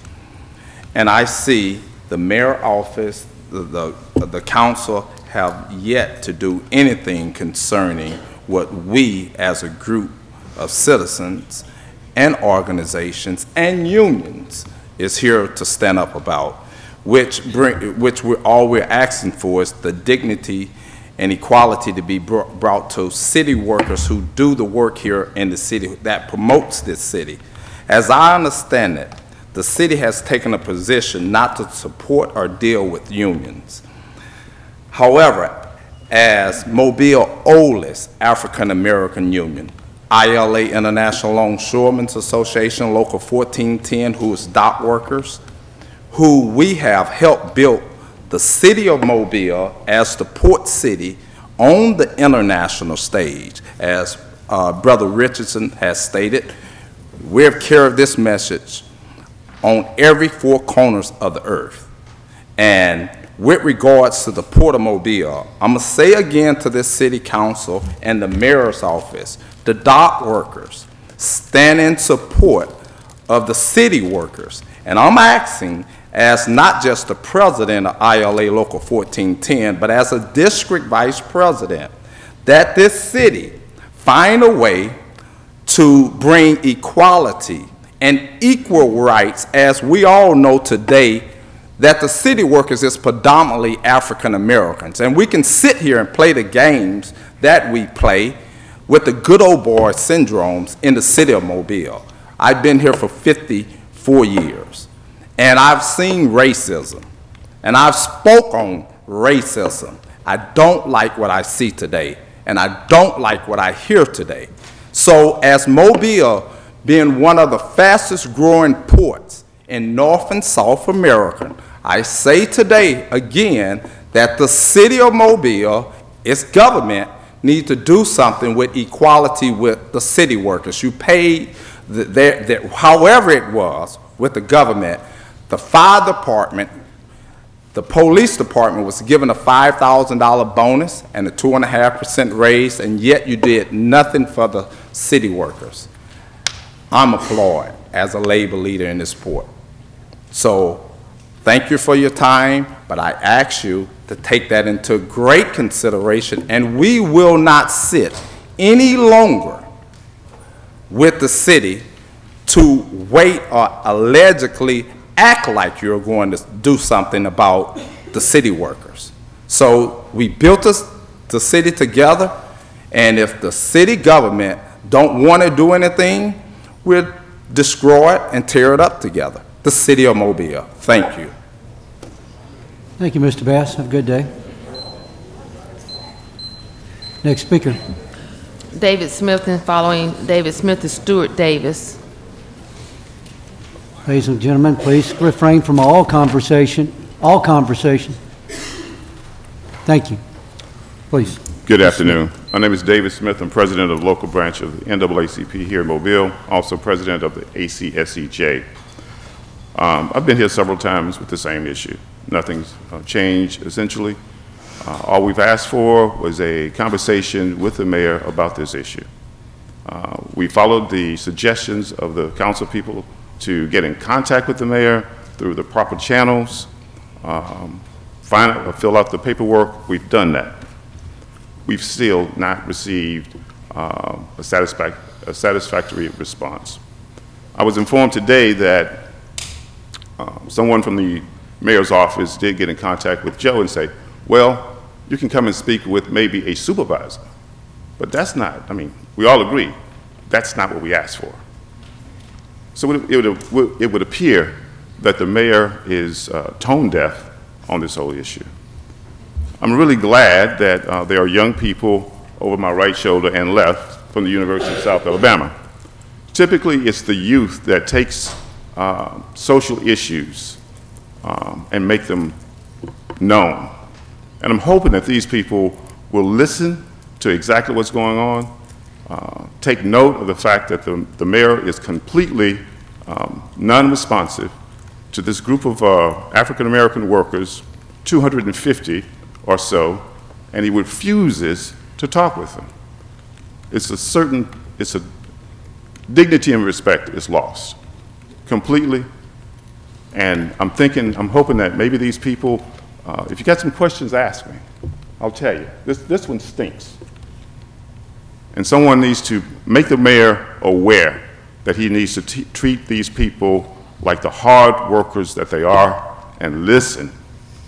And I see the mayor office, the council have yet to do anything concerning what we as a group of citizens and organizations and unions is here to stand up about, which all we're asking for is the dignity and equality to be brought to city workers who do the work here in the city that promotes this city. As I understand it, the city has taken a position not to support or deal with unions. However, as Mobile oldest African American union, ILA International Longshoremen's Association, Local 1410, who is dock workers, who we have helped build the city of Mobile as the port city on the international stage. As Brother Richardson has stated, we've carried this message on every four corners of the earth. And with regards to the Port of Mobile, I'm going to say again to this city council and the mayor's office, the dock workers stand in support of the city workers. And I'm asking, as not just the president of ILA Local 1410, but as a district vice president, that this city find a way to bring equality and equal rights, as we all know today that the city workers is predominantly African Americans. And we can sit here and play the games that we play with the good old boy syndromes in the city of Mobile. I've been here for 54 years, and I've seen racism, and I've spoke on racism. I don't like what I see today, and I don't like what I hear today. So as Mobile being one of the fastest growing ports in North and South America, I say today again that the city of Mobile, its government, need to do something with equality with the city workers. You paid however it was with the government. The fire department, the police department was given a $5,000 bonus and a 2.5% raise, and yet you did nothing for the city workers. I'm applauded as a labor leader in this port. So thank you for your time, but I ask you to take that into great consideration, and we will not sit any longer with the city to wait or allegedly act like you're going to do something about the city workers. So we built the city together, and if the city government don't want to do anything, we'll destroy it and tear it up together. The city of Mobile. Thank you. Thank you, Mr. Bass. Have a good day. Next speaker. David Smith, and following David Smith is Stuart Davis. Ladies and gentlemen, please refrain from all conversation. All conversation. Thank you. Please. Good afternoon. My name is David Smith. I'm president of the local branch of the NAACP here in Mobile, also president of the ACSEJ. I've been here several times with the same issue. Nothing's changed, essentially. All we've asked for was a conversation with the mayor about this issue. We followed the suggestions of the council people to get in contact with the mayor through the proper channels. fill out the paperwork. We've done that. We've still not received a satisfactory response. I was informed today that someone from the mayor's office did get in contact with Joe and say, well, you can come and speak with maybe a supervisor. But that's not, I mean, we all agree, that's not what we asked for. So it would appear that the mayor is tone deaf on this whole issue. I'm really glad that there are young people over my right shoulder and left from the University of South Alabama. Typically, it's the youth that takes social issues and make them known. And I'm hoping that these people will listen to exactly what's going on, take note of the fact that the mayor is completely non-responsive to this group of African-American workers, 250 or so, and he refuses to talk with them. It's a dignity and respect is lost completely. And I'm hoping that maybe these people, if you got some questions, ask me. I'll tell you, this one stinks. And someone needs to make the mayor aware that he needs to treat these people like the hard workers that they are and listen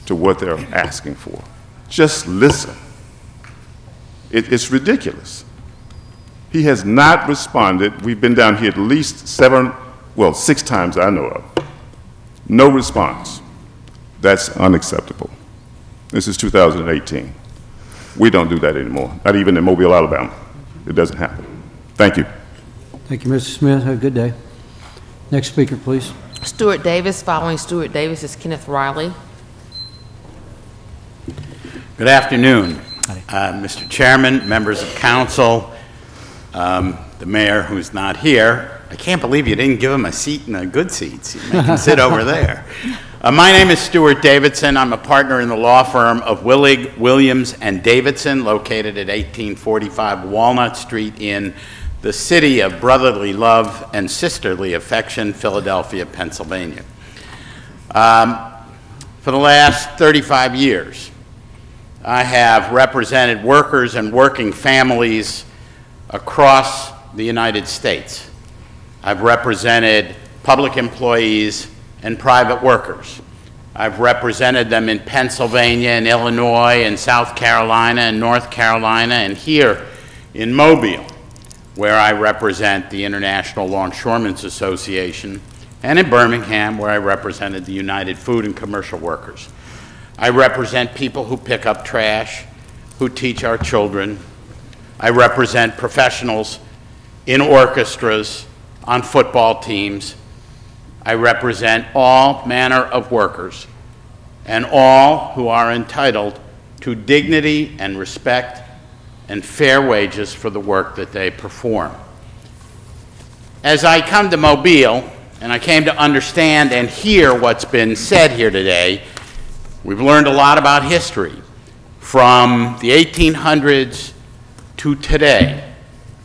to what they're asking for. Just listen. It's ridiculous. He has not responded. We've been down here at least 6 times I know of. No response. That's unacceptable. This is 2018. We don't do that anymore, not even in Mobile, Alabama. It doesn't happen. Thank you. Thank you, Mr. Smith. Have a good day. Next speaker, please. Stuart Davis. Following Stuart Davis is Kenneth Riley. Good afternoon, Mr. Chairman, members of council, the mayor who's not here. I can't believe you didn't give him a seat in the good seats. You make him sit over there. My name is Stuart Davidson. I'm a partner in the law firm of Willig, Williams, and Davidson, located at 1845 Walnut Street in the city of brotherly love and sisterly affection, Philadelphia, Pennsylvania. For the last 35 years, I have represented workers and working families across the United States. I've represented public employees and private workers. I've represented them in Pennsylvania and Illinois and South Carolina and North Carolina and here in Mobile, where I represent the International Longshoremen's Association, and in Birmingham, where I represented the United Food and Commercial Workers. I represent people who pick up trash, who teach our children. I represent professionals in orchestras, on football teams. I represent all manner of workers and all who are entitled to dignity and respect and fair wages for the work that they perform. As I come to Mobile, and I came to understand and hear what's been said here today, we've learned a lot about history from the 1800s to today.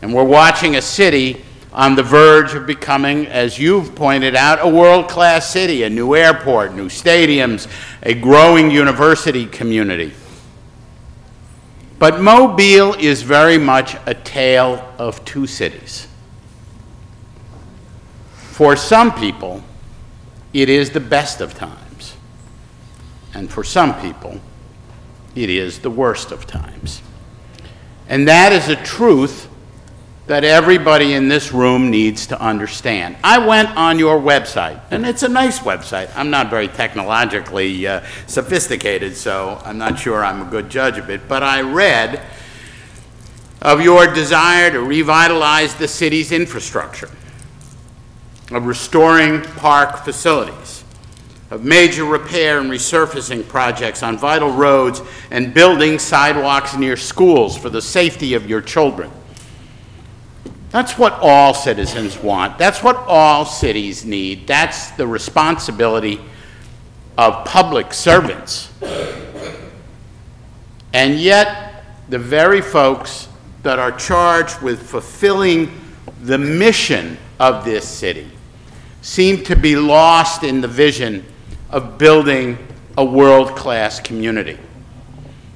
And we're watching a city on the verge of becoming, as you've pointed out, a world-class city, a new airport, new stadiums, a growing university community. But Mobile is very much a tale of two cities. For some people, it is the best of times. And for some people, it is the worst of times. And that is a truth that everybody in this room needs to understand. I went on your website, and it's a nice website. I'm not very technologically sophisticated, so I'm not sure I'm a good judge of it, but I read of your desire to revitalize the city's infrastructure, of restoring park facilities, of major repair and resurfacing projects on vital roads, and building sidewalks near schools for the safety of your children. That's what all citizens want. That's what all cities need. That's the responsibility of public servants. And yet, the very folks that are charged with fulfilling the mission of this city seem to be lost in the vision of building a world-class community.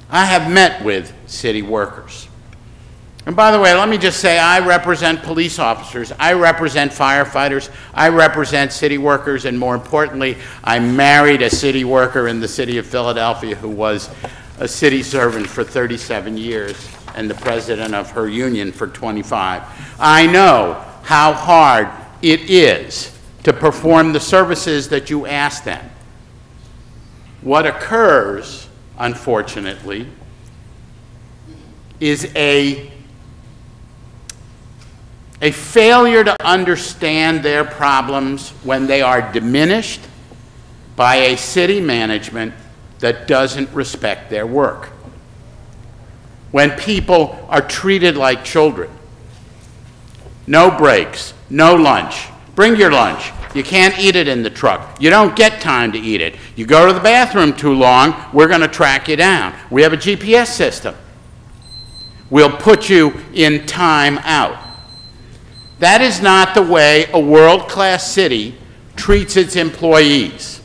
I have met with city workers. And by the way, let me just say, I represent police officers, I represent firefighters, I represent city workers, and more importantly, I married a city worker in the city of Philadelphia who was a city servant for 37 years and the president of her union for 25. I know how hard it is to perform the services that you ask them. What occurs, unfortunately, is a failure to understand their problems when they are diminished by a city management that doesn't respect their work. When people are treated like children, no breaks, no lunch. Bring your lunch. You can't eat it in the truck. You don't get time to eat it. You go to the bathroom too long, we're going to track you down. We have a GPS system. We'll put you in time out. That is not the way a world-class city treats its employees.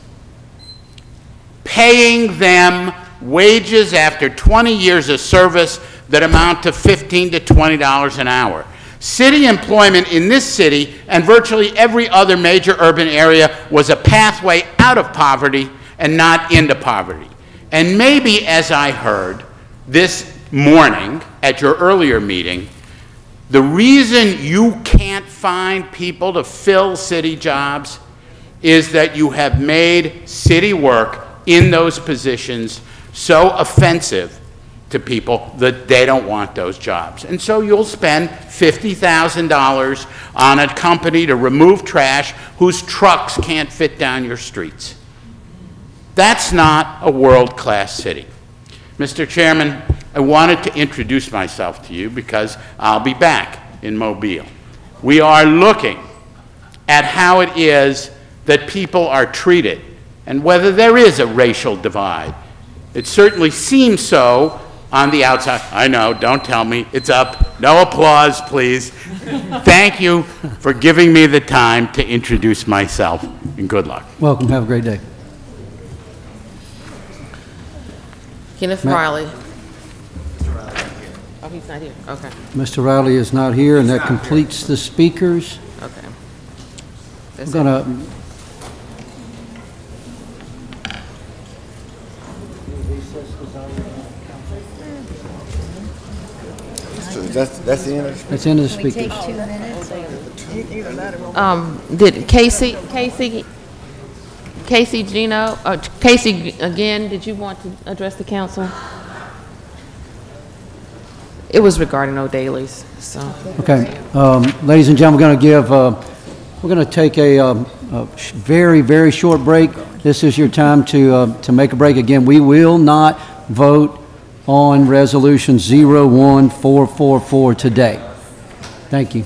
Paying them wages after 20 years of service that amount to $15 to $20 an hour. City employment in this city and virtually every other major urban area was a pathway out of poverty and not into poverty. And maybe, as I heard this morning at your earlier meeting, the reason you can't find people to fill city jobs is that you have made city work in those positions so offensive to people that they don't want those jobs. And so you'll spend $50,000 on a company to remove trash whose trucks can't fit down your streets. That's not a world-class city. Mr. Chairman, I wanted to introduce myself to you because I'll be back in Mobile. We are looking at how it is that people are treated and whether there is a racial divide. It certainly seems so on the outside. I know, don't tell me. It's up. No applause, please. Thank you for giving me the time to introduce myself, and good luck. Welcome. Have a great day. Kenneth Riley. Oh, he's not here. Okay. Mr. Riley is not here, and that completes the speakers. Okay. I'm going to... That's the end of the That's the end of the speakers. We take 2 minutes. Did Casey Gino, Casey again, did you want to address the council? It was regarding O'Daly's, so. Okay, ladies and gentlemen, we're going to take a very, very short break. This is your time to make a break. Again, we will not vote on Resolution 01444 today. Thank you.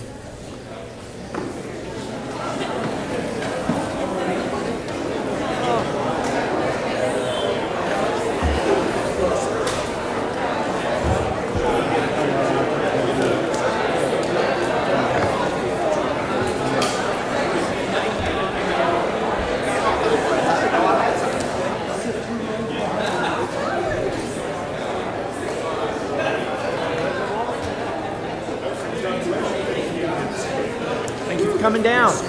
Coming down. It's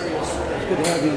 good to have you.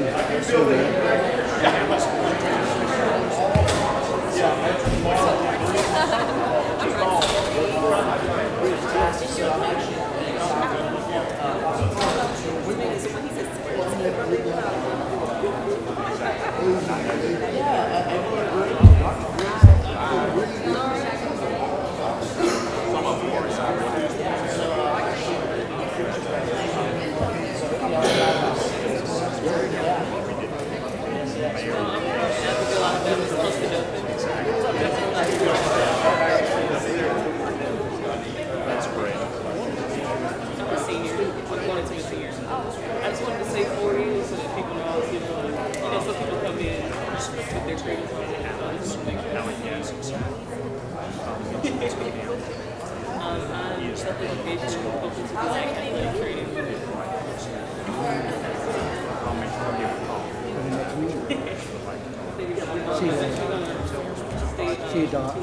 See you, Doc.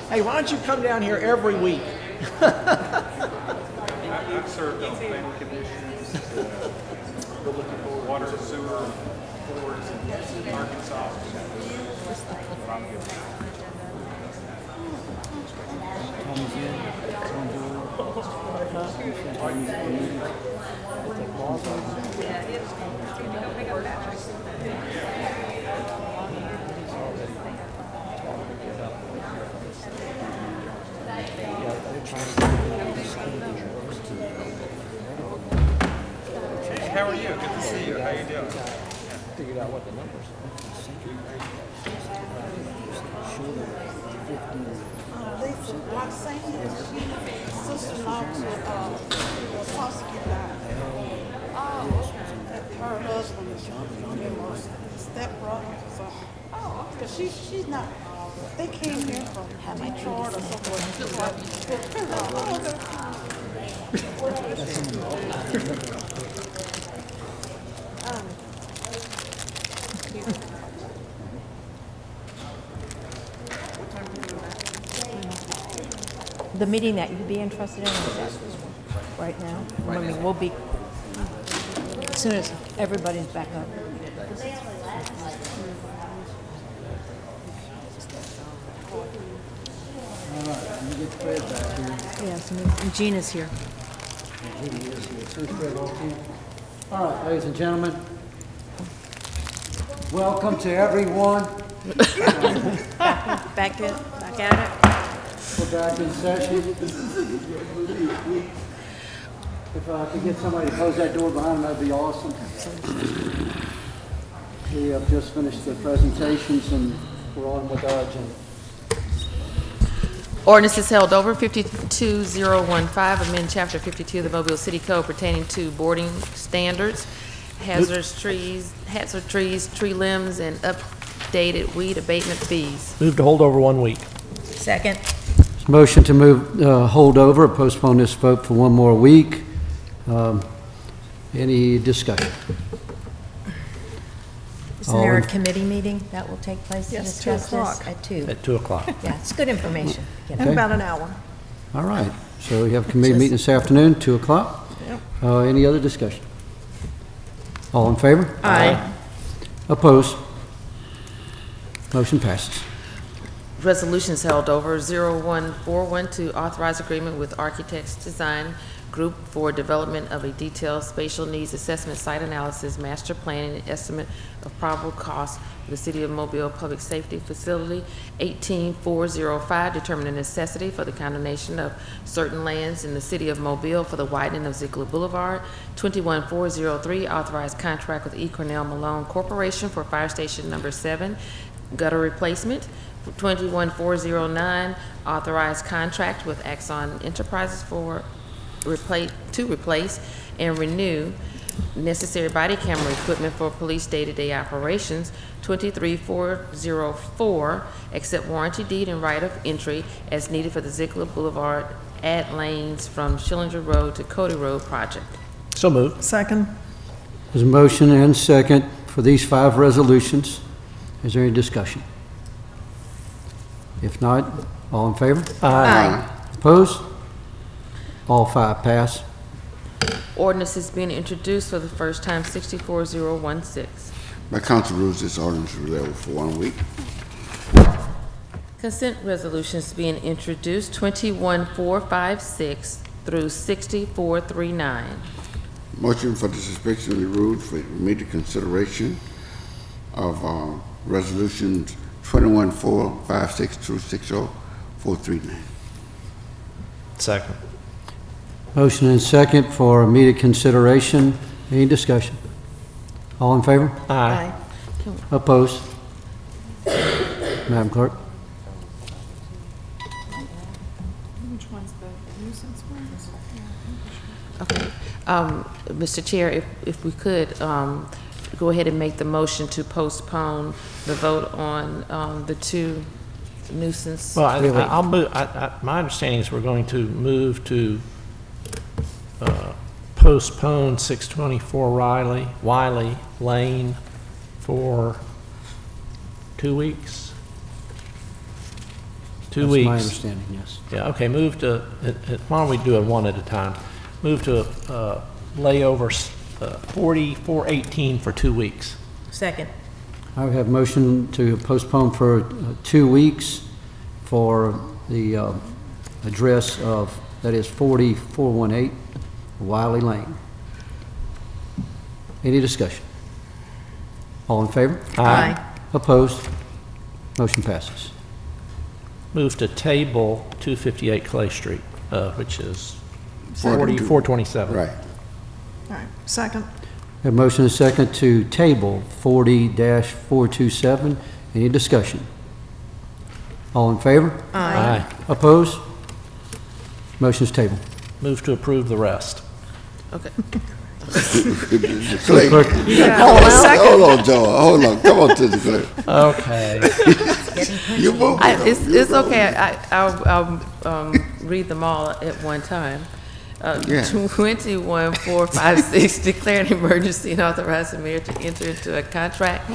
Hey, why don't you come down here every week? I've served on planning commissions, water and sewer boards in Arkansas. How are you? Good to see you. How you doing? Figured out what the numbers Lisa Roxanne, sister-in-law to Apostle died. Her husband is stepbrother or something. Oh, because she's not. They came here from Detroit or The meeting that you'd be interested in is that right now? I mean, we'll be, as soon as everybody's back up. All right, let me get Fred back here. Yes, and Gina's here. All right, ladies and gentlemen, welcome to everyone. Back at it. We're back in session. If I could get somebody to close that door behind them, that'd be awesome. We have just finished the presentations and we're on with our agenda. Ordinance is held over. 52015, amend Chapter 52 of the Mobile City Code pertaining to boarding standards, hazard trees, tree limbs, and updated weed abatement fees. Move to hold over 1 week. Second. Motion to move, hold over, postpone this vote for one more week. Any discussion? Isn't there a committee meeting that will take place to Yes, discuss 2 o'clock. this? At 2. At 2 o'clock. Yeah, it's good information. You know. In about an hour. All right, so we have a committee meeting this afternoon, 2 o'clock. Yep. Any other discussion? All in favor? Aye. Opposed? Motion passes. Resolutions held over. 01412, to authorize agreement with Architects Design Group for development of a detailed spatial needs assessment, site analysis, master plan, and estimate of probable costs for the City of Mobile Public Safety Facility. 18405, determine the necessity for the condemnation of certain lands in the City of Mobile for the widening of Ziegler Boulevard. 21403, authorize contract with E. Cornell Malone Corporation for Fire Station Number 7 gutter replacement. 21409, authorized contract with Axon Enterprises to replace and renew necessary body camera equipment for police day-to-day operations. 23404, accept warranty deed and right of entry as needed for the Ziegler Boulevard add lanes from Schillinger Road to Cody Road project. So moved. Second. There's a motion and second for these 5 resolutions. Is there any discussion? If not, all in favor? Aye. Opposed? All 5 pass. Ordinance is being introduced for the first time, 64016. By council rules, this ordinance will be over for 1 week. Consent resolutions being introduced, 21456 through 60439. Motion for the suspension of the rules for immediate consideration of resolutions 21456 through 60439. Second. Motion and second for immediate consideration. Any discussion? All in favor? Aye. Opposed? Madam Clerk? Which one's the nuisance ones? Okay. Mr. Chair, if we could, go ahead and make the motion to postpone the vote on the two nuisance. Well, I'll move, my understanding is we're going to move to postpone 624 Wiley Lane for 2 weeks. 2 weeks. That's my understanding, yes. Yeah, okay, move to, why don't we do it one at a time? Move to layover 4418 for 2 weeks. Second. I would have motion to postpone for 2 weeks for the address of, that is 4418 Wiley Lane. Any discussion? All in favor? Aye. Opposed? Motion passes. Move to table 258 Clay Street, which is 42. 427. Right. All right, second. Have motion and second to table 40-427. Any discussion? All in favor? Aye. Opposed? Motion is tabled. Move to approve the rest. Okay. Clay. Clerk. Hold on, Joe. Hold on. Come on to the clerk. Okay. You move. It's okay. I'll read them all at one time. 21456, declare an emergency and authorize the mayor to enter into a contract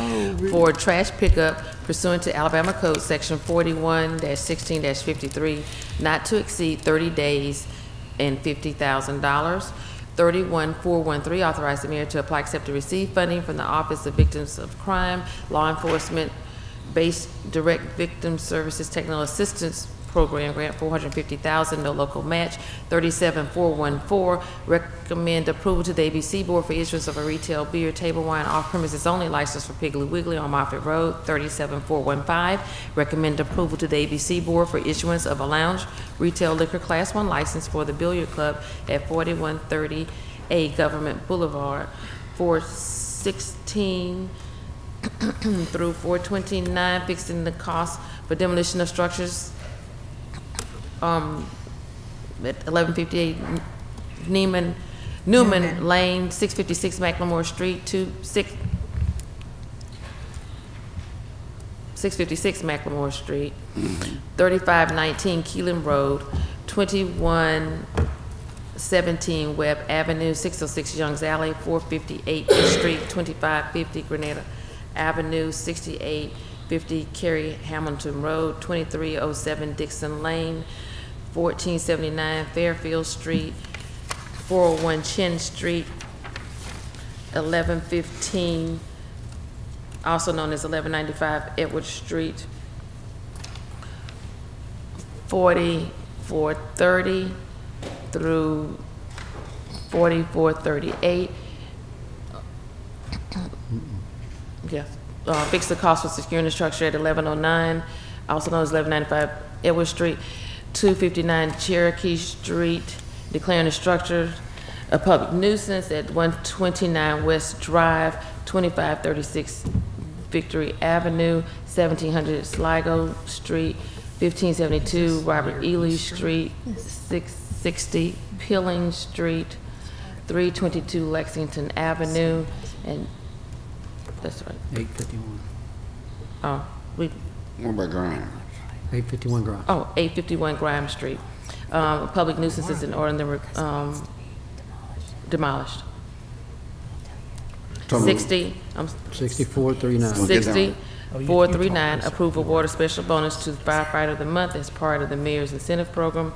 for trash pickup pursuant to Alabama Code Section 41-16-53, not to exceed 30 days and $50,000. 31413, authorize the mayor to apply, accept, and receive funding from the Office of Victims of Crime, Law Enforcement Based Direct Victim Services Technical Assistance Program Grant, $450,000, no local match. 37414, recommend approval to the ABC Board for issuance of a retail beer, table wine, off-premises only license for Piggly Wiggly on Moffett Road. 37415, recommend approval to the ABC Board for issuance of a lounge retail liquor Class 1 license for the Billiard Club at 4130A Government Boulevard. 416 through 429, fixing the cost for demolition of structures at 1158 Newman Lane, 656 McLemore Street, 656 McLemore Street, 3519 Keelan Road, 2117 Webb Avenue, 606 Youngs Alley, 458 East Street, 2550 Grenada Avenue, 6850 Cary Hamilton Road, 2307 Dixon Lane, 1479 Fairfield Street, 401 Chin Street, 1115, also known as 1195 Edward Street, 4430 through 4438. Yes. Fix the cost for securing the structure at 1109, also known as 1195 Edward Street, 259 Cherokee Street, declaring the structure a public nuisance at 129 West Drive, 2536 Victory Avenue, 1700 Sligo Street, 1572 Robert Ely Street, 660 Pilling Street, 322 Lexington Avenue, and that's right. 851. Oh, What about Grimes? 851 Grimes. Oh, 851 Grimes Street. Public nuisances in order to demolished. 6439. 6439, approve award a special bonus to firefighter of the month as part of the mayor's incentive program,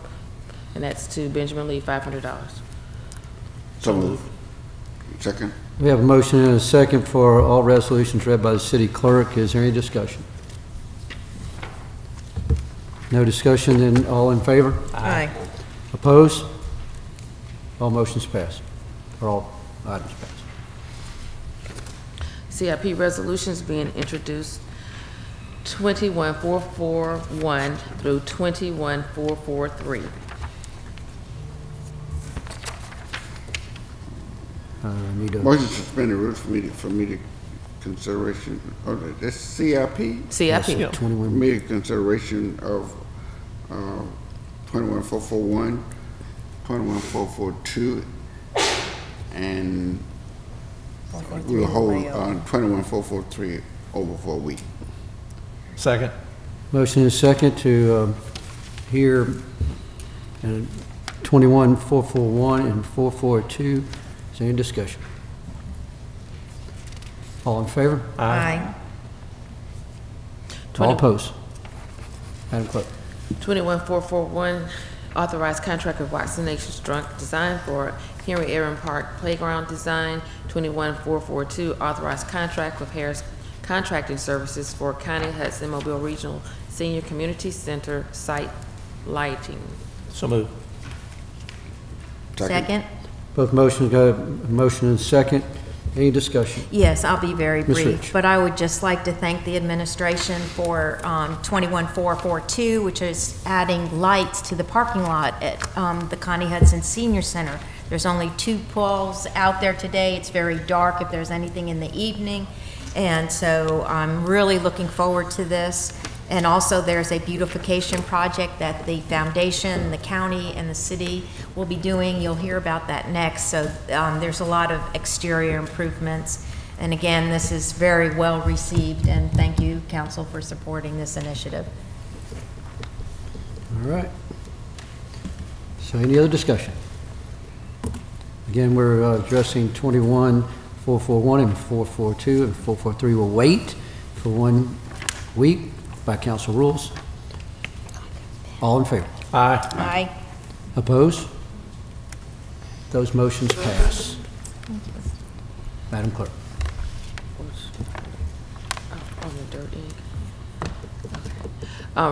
and that's to Benjamin Lee, $500. So moved. Second. We have a motion and a second for all resolutions read by the city clerk. Is there any discussion? No discussion, then all in favor? Aye. Opposed? All motions pass, or all items pass. CIP resolutions being introduced, 21441 through 21443. Need a Motion to suspend the rules for immediate consideration. Oh, that's CIP? CIP. Yes, 21. Immediate consideration of 21441, 21442, and We will hold 21443 over for a week. Second. Motion is second to hear 21441 and 442. Is there any discussion? All in favor? Aye. All opposed? Madam Clerk. 21441, authorized contract with Watson Nations Drunk Design for Henry Aaron Park Playground Design. 21442, authorized contract with Harris Contracting Services for County Hudson Mobile Regional Senior Community Center site lighting. So moved. Second. Both motions got a motion and second. Any discussion? Yes, I'll be very Ms. brief, Rich. but I would just like to thank the administration for 21442, which is adding lights to the parking lot at the Connie Hudson Senior Center. There's only 2 poles out there today. It's very dark if there's anything in the evening, and so I'm really looking forward to this. And also, there's a beautification project that the foundation, the county, and the city will be doing. You'll hear about that next. So there's a lot of exterior improvements. And again, this is very well received, and thank you, Council, for supporting this initiative. All right. So any other discussion? Again, we're addressing 21441 and 442, and 443 will wait for 1 week by council rules. All in favor? Aye. Aye. Opposed? Those motions pass. Madam Clerk. On the dirt ink.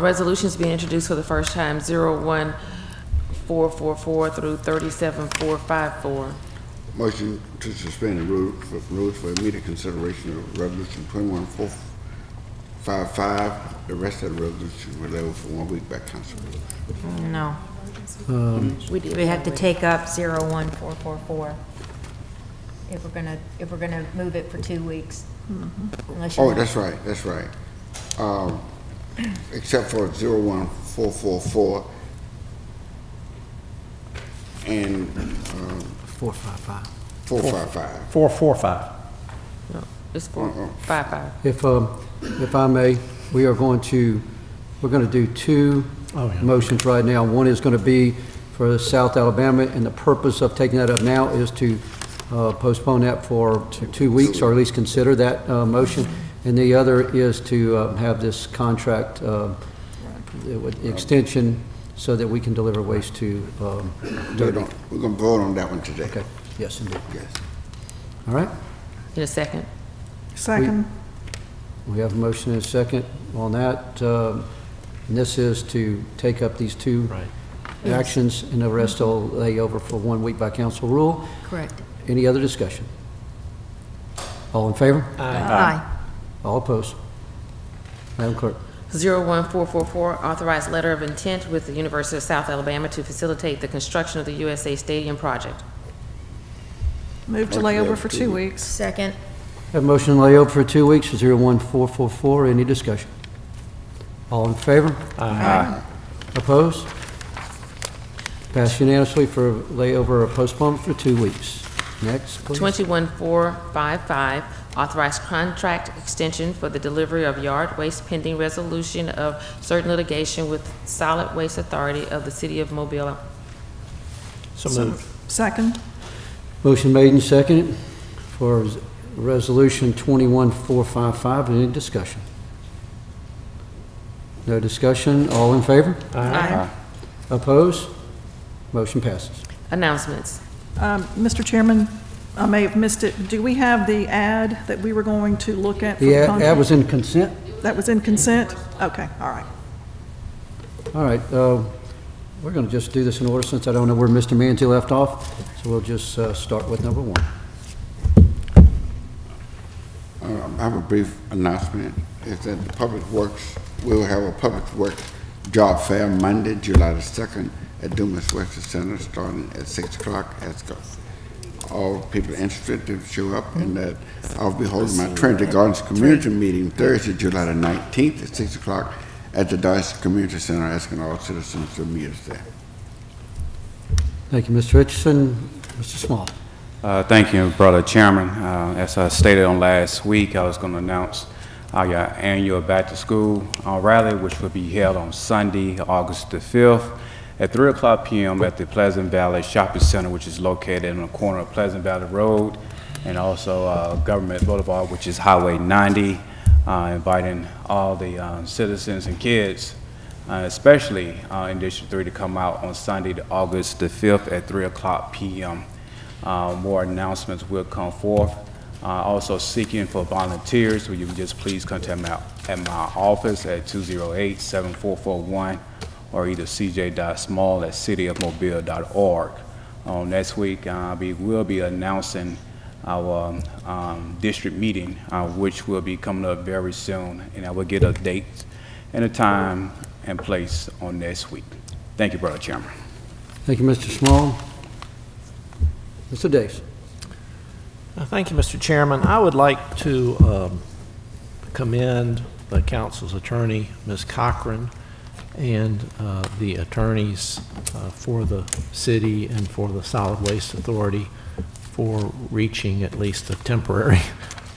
Resolutions being introduced for the first time, 01444 through 37454. Motion to suspend the rules for immediate consideration of Resolution 21455. The rest of the resolution will lay over for 1 week by council rules. No. We have to take up 01444 if we're gonna move it for 2 weeks. Unless you Oh, want- that's right, that's right. Except for 01444 and 455. 455. 445. No, it's 455. If I may, we're going to do 2 motions right now. One is going to be for South Alabama, and the purpose of taking that up now is to postpone that for 2 weeks, or at least consider that motion. And the other is to have this contract extension so that we can deliver waste to Dirty. We're going to vote on that one today. Okay. Yes, indeed. Yes. All right. In a second. Second. We have a motion and a second on that. And this is to take up these 2 actions, and the rest will lay over for 1 week by council rule. Correct. Any other discussion? All in favor? Aye. All opposed? Madam Clerk. 01444, authorized letter of intent with the University of South Alabama to facilitate the construction of the USA Stadium project. Move to lay over for 2 weeks. Second. Have a motion to lay over for 2 weeks for 01444. Any discussion? All in favor? Aye. Opposed? Passed unanimously for layover or postponement for 2 weeks. Next, please. 21455, authorized contract extension for the delivery of yard waste pending resolution of certain litigation with Solid Waste Authority of the City of Mobile. So moved. Second. Motion made and seconded for resolution 21455. Any discussion? No discussion. All in favor? Aye. Opposed? Motion passes. Announcements. Mr. Chairman, I may have missed it. Do we have the ad that we were going to look at? For The the ad contract? was in consent? That was in consent? Okay, all right. All right. We're going to just do this in order since I don't know where Mr. Manzi left off. So we'll just start with number 1. I have a brief announcement. Is that the Public Works, we'll have a Public Works job fair Monday, July the 2nd at Dumas West Center, starting at 6 o'clock. Ask all people interested to show up, and that I'll be holding my Trinity Gardens Community Meeting Thursday, July the 19th at 6 o'clock at the Dice Community Center, asking all citizens to meet us there. Thank you, Mr. Richardson. Mr. Small. Thank you, Brother Chairman. As I stated on last week, I was going to announce our annual Back to School rally, which will be held on Sunday, August the 5th at 3:00 p.m. at the Pleasant Valley Shopping Center, which is located on the corner of Pleasant Valley Road and also Government Boulevard, which is Highway 90, inviting all the citizens and kids, especially in District 3, to come out on Sunday, August the 5th at 3:00 p.m. More announcements will come forth. Also seeking for volunteers, so you can just please contact me at my office at 208-7441 or either cj.small@cityofmobile.org. Next week, we'll be announcing our district meeting, which will be coming up very soon, and I will get a date and a time and place on next week. Thank you, Brother Chairman. Thank you, Mr. Small. Mr. Dace. Thank you, Mr. Chairman. I would like to commend the council's attorney, Ms. Cochran, and the attorneys for the city and for the Solid Waste Authority for reaching at least a temporary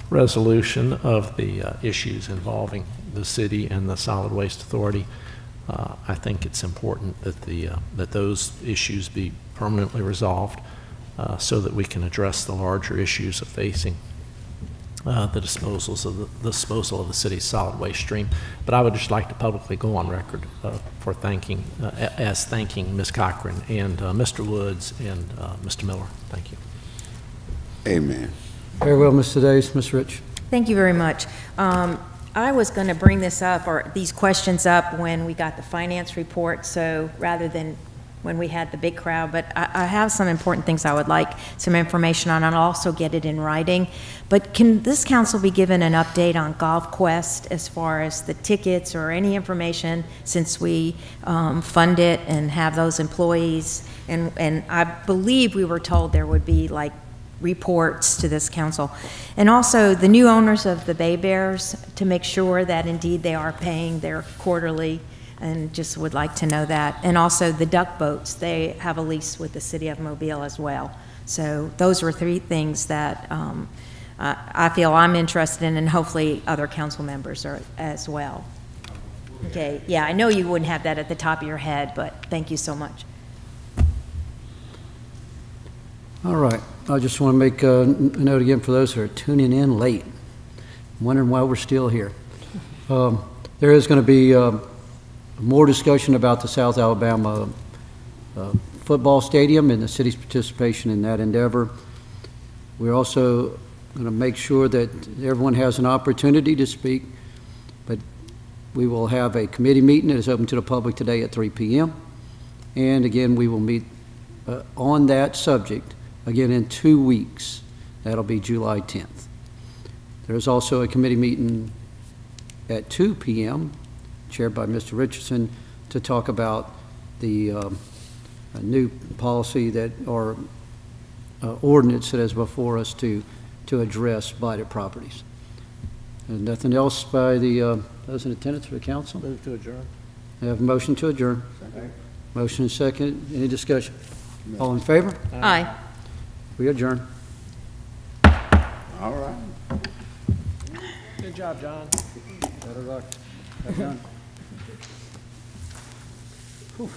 resolution of the issues involving the city and the Solid Waste Authority. I think it's important that that those issues be permanently resolved so that we can address the larger issues of facing the disposal of the city's solid waste stream. But I would just like to publicly go on record for thanking Ms. Cochran and Mr. Woods and Mr. Miller. Thank you. Amen. Very well, Mr. Dace. Ms. Rich. Thank you very much. I was going to bring this up, or these questions up, when we got the finance report, so rather than when we had the big crowd, but I have some important things I would like some information on, and I'll also get it in writing. But can this council be given an update on Golf Quest as far as the tickets or any information, since we fund it and have those employees? And I believe we were told there would be like reports to this council. And also the new owners of the Bay Bears, to make sure that indeed they are paying their quarterly, and just would like to know that. And also the duck boats, they have a lease with the city of Mobile as well. So those were three things that I feel I'm interested in, and hopefully other council members are as well. Okay, yeah, I know you wouldn't have that at the top of your head, but thank you so much. All right. I just want to make a note again for those who are tuning in late, wondering why we're still here. There is going to be more discussion about the South Alabama football stadium and the city's participation in that endeavor. We're also going to make sure that everyone has an opportunity to speak, but we will have a committee meeting that is open to the public today at 3 p.m. And again, we will meet on that subject again in 2 weeks. That'll be July 10th. There's also a committee meeting at 2 p.m. chaired by Mr. Richardson to talk about the new policy that, or ordinance that is before us to address blighted properties. And nothing else by the those in attendance for the council? Move to adjourn. I have a motion to adjourn. Second. Motion and second. Any discussion? No. All in favor? Aye. We adjourn. All right. Good job, John. Better luck. Have done. Whew.